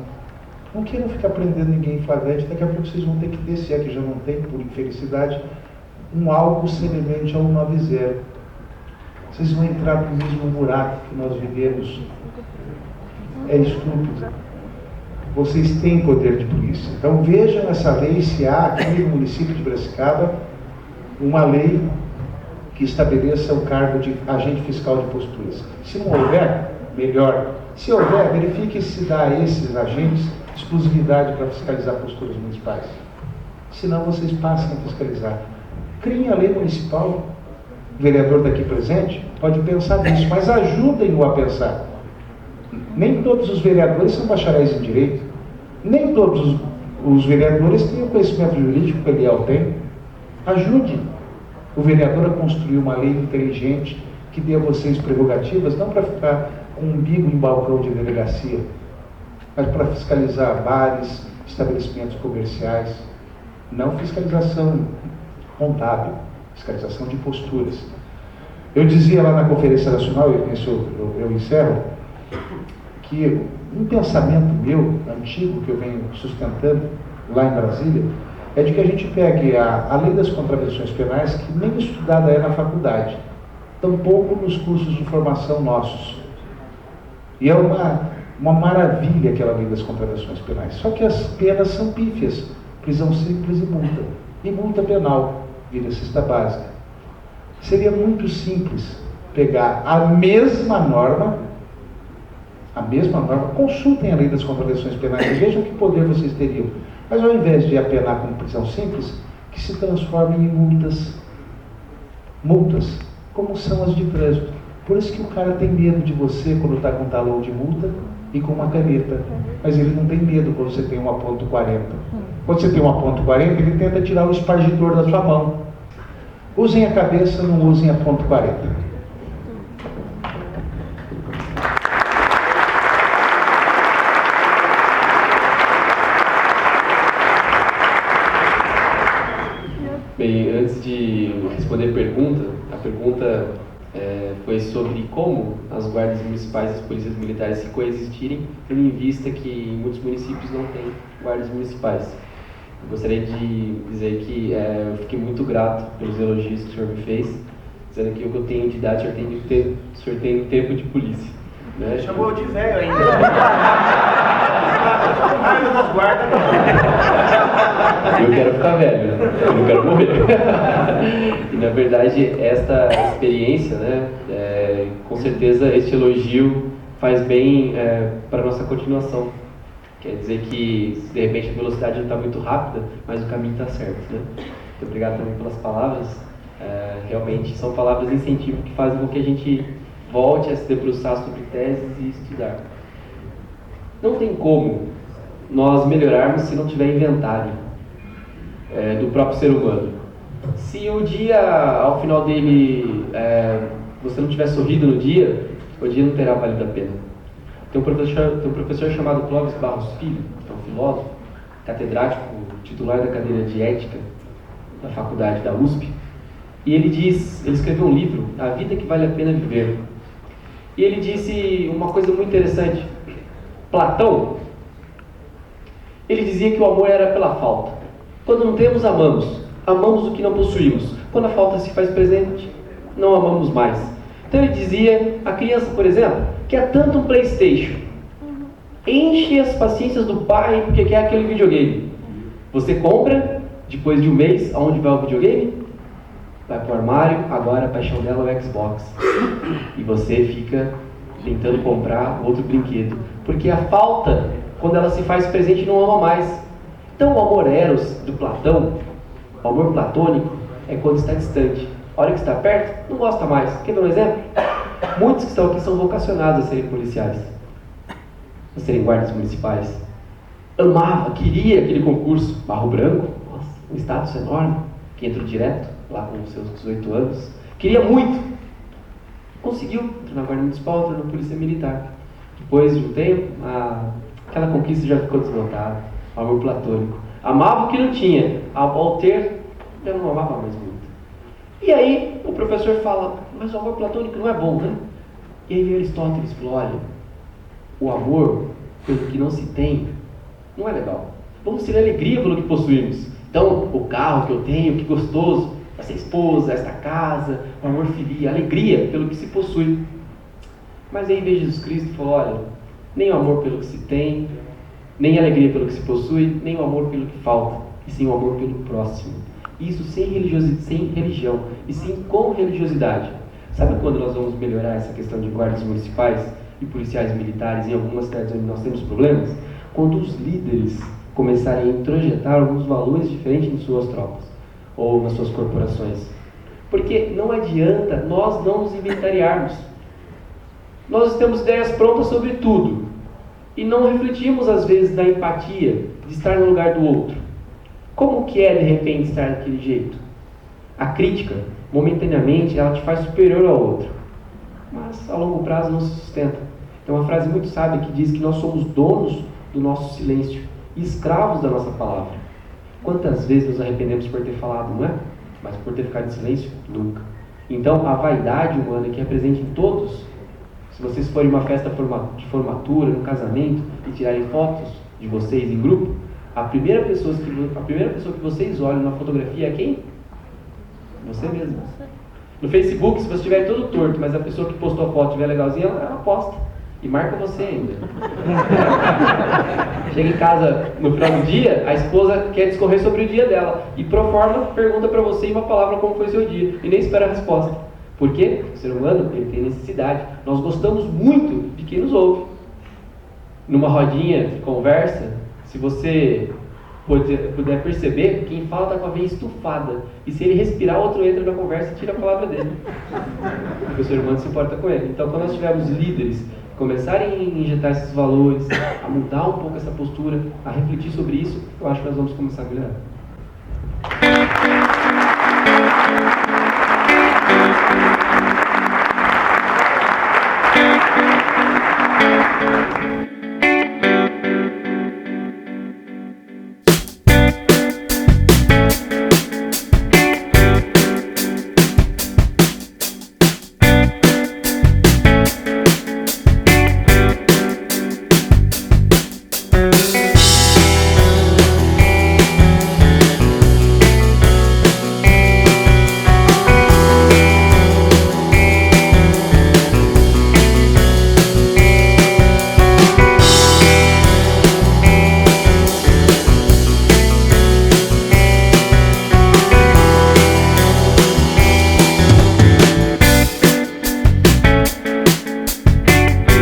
Speaker 8: Não queiram ficar prendendo ninguém em flagrante, daqui a pouco vocês vão ter que ter, se é que já não tem, por infelicidade, um algo semelhante ao 90. Vocês vão entrar no mesmo buraco que nós vivemos. É estúpido. Vocês têm poder de polícia. Então vejam essa lei, se há aqui no município de Piracicaba uma lei que estabeleça o cargo de agente fiscal de posturas. Se não houver, melhor. Se houver, verifique se dá a esses agentes exclusividade para fiscalizar posturas municipais. Senão vocês passem a fiscalizar. Criem a lei municipal. O vereador daqui presente pode pensar nisso, mas ajudem-o a pensar. Nem todos os vereadores são bacharéis em direito. Nem todos os vereadores têm o conhecimento jurídico que o Eliel tem. Ajude o vereador a construir uma lei inteligente que dê a vocês prerrogativas, não para ficar com um umbigo em balcão de delegacia, mas para fiscalizar bares, estabelecimentos comerciais, não fiscalização contábil, fiscalização de posturas. Eu dizia lá na Conferência Nacional, e com isso eu encerro, que um pensamento meu, antigo, que eu venho sustentando lá em Brasília, é de que a gente pegue a lei das contravenções penais, que nem estudada é na faculdade, tampouco nos cursos de formação nossos. E é uma maravilha aquela lei das contravenções penais. Só que as penas são pífias, prisão simples e multa. E multa penal, vira cesta básica. Seria muito simples pegar a mesma norma, consultem a lei das contravenções penais e vejam que poder vocês teriam. Mas ao invés de apenar com prisão simples, que se transformem em multas, como são as de trânsito. Por isso que o cara tem medo de você quando está com um talão de multa e com uma caneta. Mas ele não tem medo quando você tem uma .40. Quando você tem uma .40, ele tenta tirar o espargitor da sua mão. Usem a cabeça, não usem a .40.
Speaker 4: Bem, antes de responder a pergunta foi sobre como as guardas municipais e as polícias militares se coexistirem, tendo em vista que em muitos municípios não tem guardas municipais. Eu gostaria de dizer que eu fiquei muito grato pelos elogios que o senhor me fez, dizendo que o que eu tenho de idade, o senhor tem tempo de polícia. Né?
Speaker 9: Chamou de velho ainda. Raiva das guardas.
Speaker 4: Eu quero ficar velho, eu não quero morrer. E na verdade, esta experiência, né, com certeza este elogio faz bem para a nossa continuação. Quer dizer que, de repente, a velocidade não está muito rápida, mas o caminho está certo. Né? Muito obrigado também pelas palavras. Realmente são palavras de incentivo que fazem com que a gente volte a se debruçar sobre teses e estudar.
Speaker 7: Não tem como nós melhorarmos se não tiver inventário do próprio ser humano. Se o dia, ao final dele, você não tiver sorrido no dia, o dia não terá valido a pena. Tem um professor chamado Clóvis Barros Filho, que é um filósofo, catedrático, titular da cadeira de Ética da faculdade da USP, e ele escreveu um livro, A Vida que Vale a Pena Viver. E ele disse uma coisa muito interessante. Platão, ele dizia que o amor era pela falta. Quando não temos, amamos. Amamos o que não possuímos. Quando a falta se faz presente, não amamos mais. Então ele dizia, a criança, por exemplo, quer tanto um PlayStation, enche as paciências do pai porque quer aquele videogame. Você compra, depois de um mês, aonde vai o videogame? Vai para o armário, agora a paixão dela é o Xbox. E você fica tentando comprar outro brinquedo. Porque a falta, quando ela se faz presente, não ama mais. Então o amor eros do Platão, o amor platônico, é quando está distante. A hora que está perto, não gosta mais. Quer ver um exemplo? Muitos que estão aqui são vocacionados a serem policiais, a serem guardas municipais. Amava, queria aquele concurso. Barro Branco, nossa, um status enorme, que entrou direto, lá com os seus 18 anos. Queria muito. Conseguiu, entrou na guarda municipal, entrou na polícia militar. Depois de um tempo, aquela conquista já ficou desbotada. Amor platônico. Amava o que não tinha. Ao ter, já não amava mais muito. E aí o professor fala, mas o amor platônico não é bom, né? E aí Aristóteles falou, olha, o amor pelo que não se tem não é legal. Vamos ter alegria pelo que possuímos. Então, o carro que eu tenho, que gostoso, essa esposa, esta casa, o amor filial, alegria pelo que se possui. Mas aí veio Jesus Cristo e falou, olha, nem o amor pelo que se tem, nem a alegria pelo que se possui, nem o amor pelo que falta, e sim o amor pelo próximo. Isso sem religião, e sim com religiosidade. Sabe quando nós vamos melhorar essa questão de guardas municipais e policiais militares em algumas cidades onde nós temos problemas? Quando os líderes começarem a introjetar alguns valores diferentes em suas tropas, ou nas suas corporações. Porque não adianta nós não nos inventariarmos. Nós temos ideias prontas sobre tudo, e não refletimos às vezes na empatia de estar no lugar do outro. Como que é de repente estar daquele jeito? A crítica, momentaneamente, ela te faz superior ao outro, mas a longo prazo não se sustenta. Tem uma frase muito sábia que diz que nós somos donos do nosso silêncio e escravos da nossa palavra. Quantas vezes nos arrependemos por ter falado, não é? Mas por ter ficado em silêncio? Nunca. Então a vaidade humana que é presente em todos, se vocês forem em uma festa de formatura, no casamento, e tirarem fotos de vocês em grupo, a primeira pessoa que vocês olham na fotografia é quem? Você mesmo. No Facebook, se você estiver todo torto, mas a pessoa que postou a foto estiver legalzinha, ela posta. E marca você ainda. Chega em casa no final do dia, a esposa quer discorrer sobre o dia dela. E pro forma, pergunta para você em uma palavra como foi seu dia. E nem espera a resposta. Por quê? O ser humano, ele tem necessidade. Nós gostamos muito de quem nos ouve. Numa rodinha de conversa, se você puder perceber, quem fala está com a veia estufada. E se ele respirar, outro entra na conversa e tira a palavra dele. Porque o ser humano se importa com ele. Então, quando nós tivermos líderes começarem a injetar esses valores, a mudar um pouco essa postura, a refletir sobre isso, eu acho que nós vamos começar a melhorar.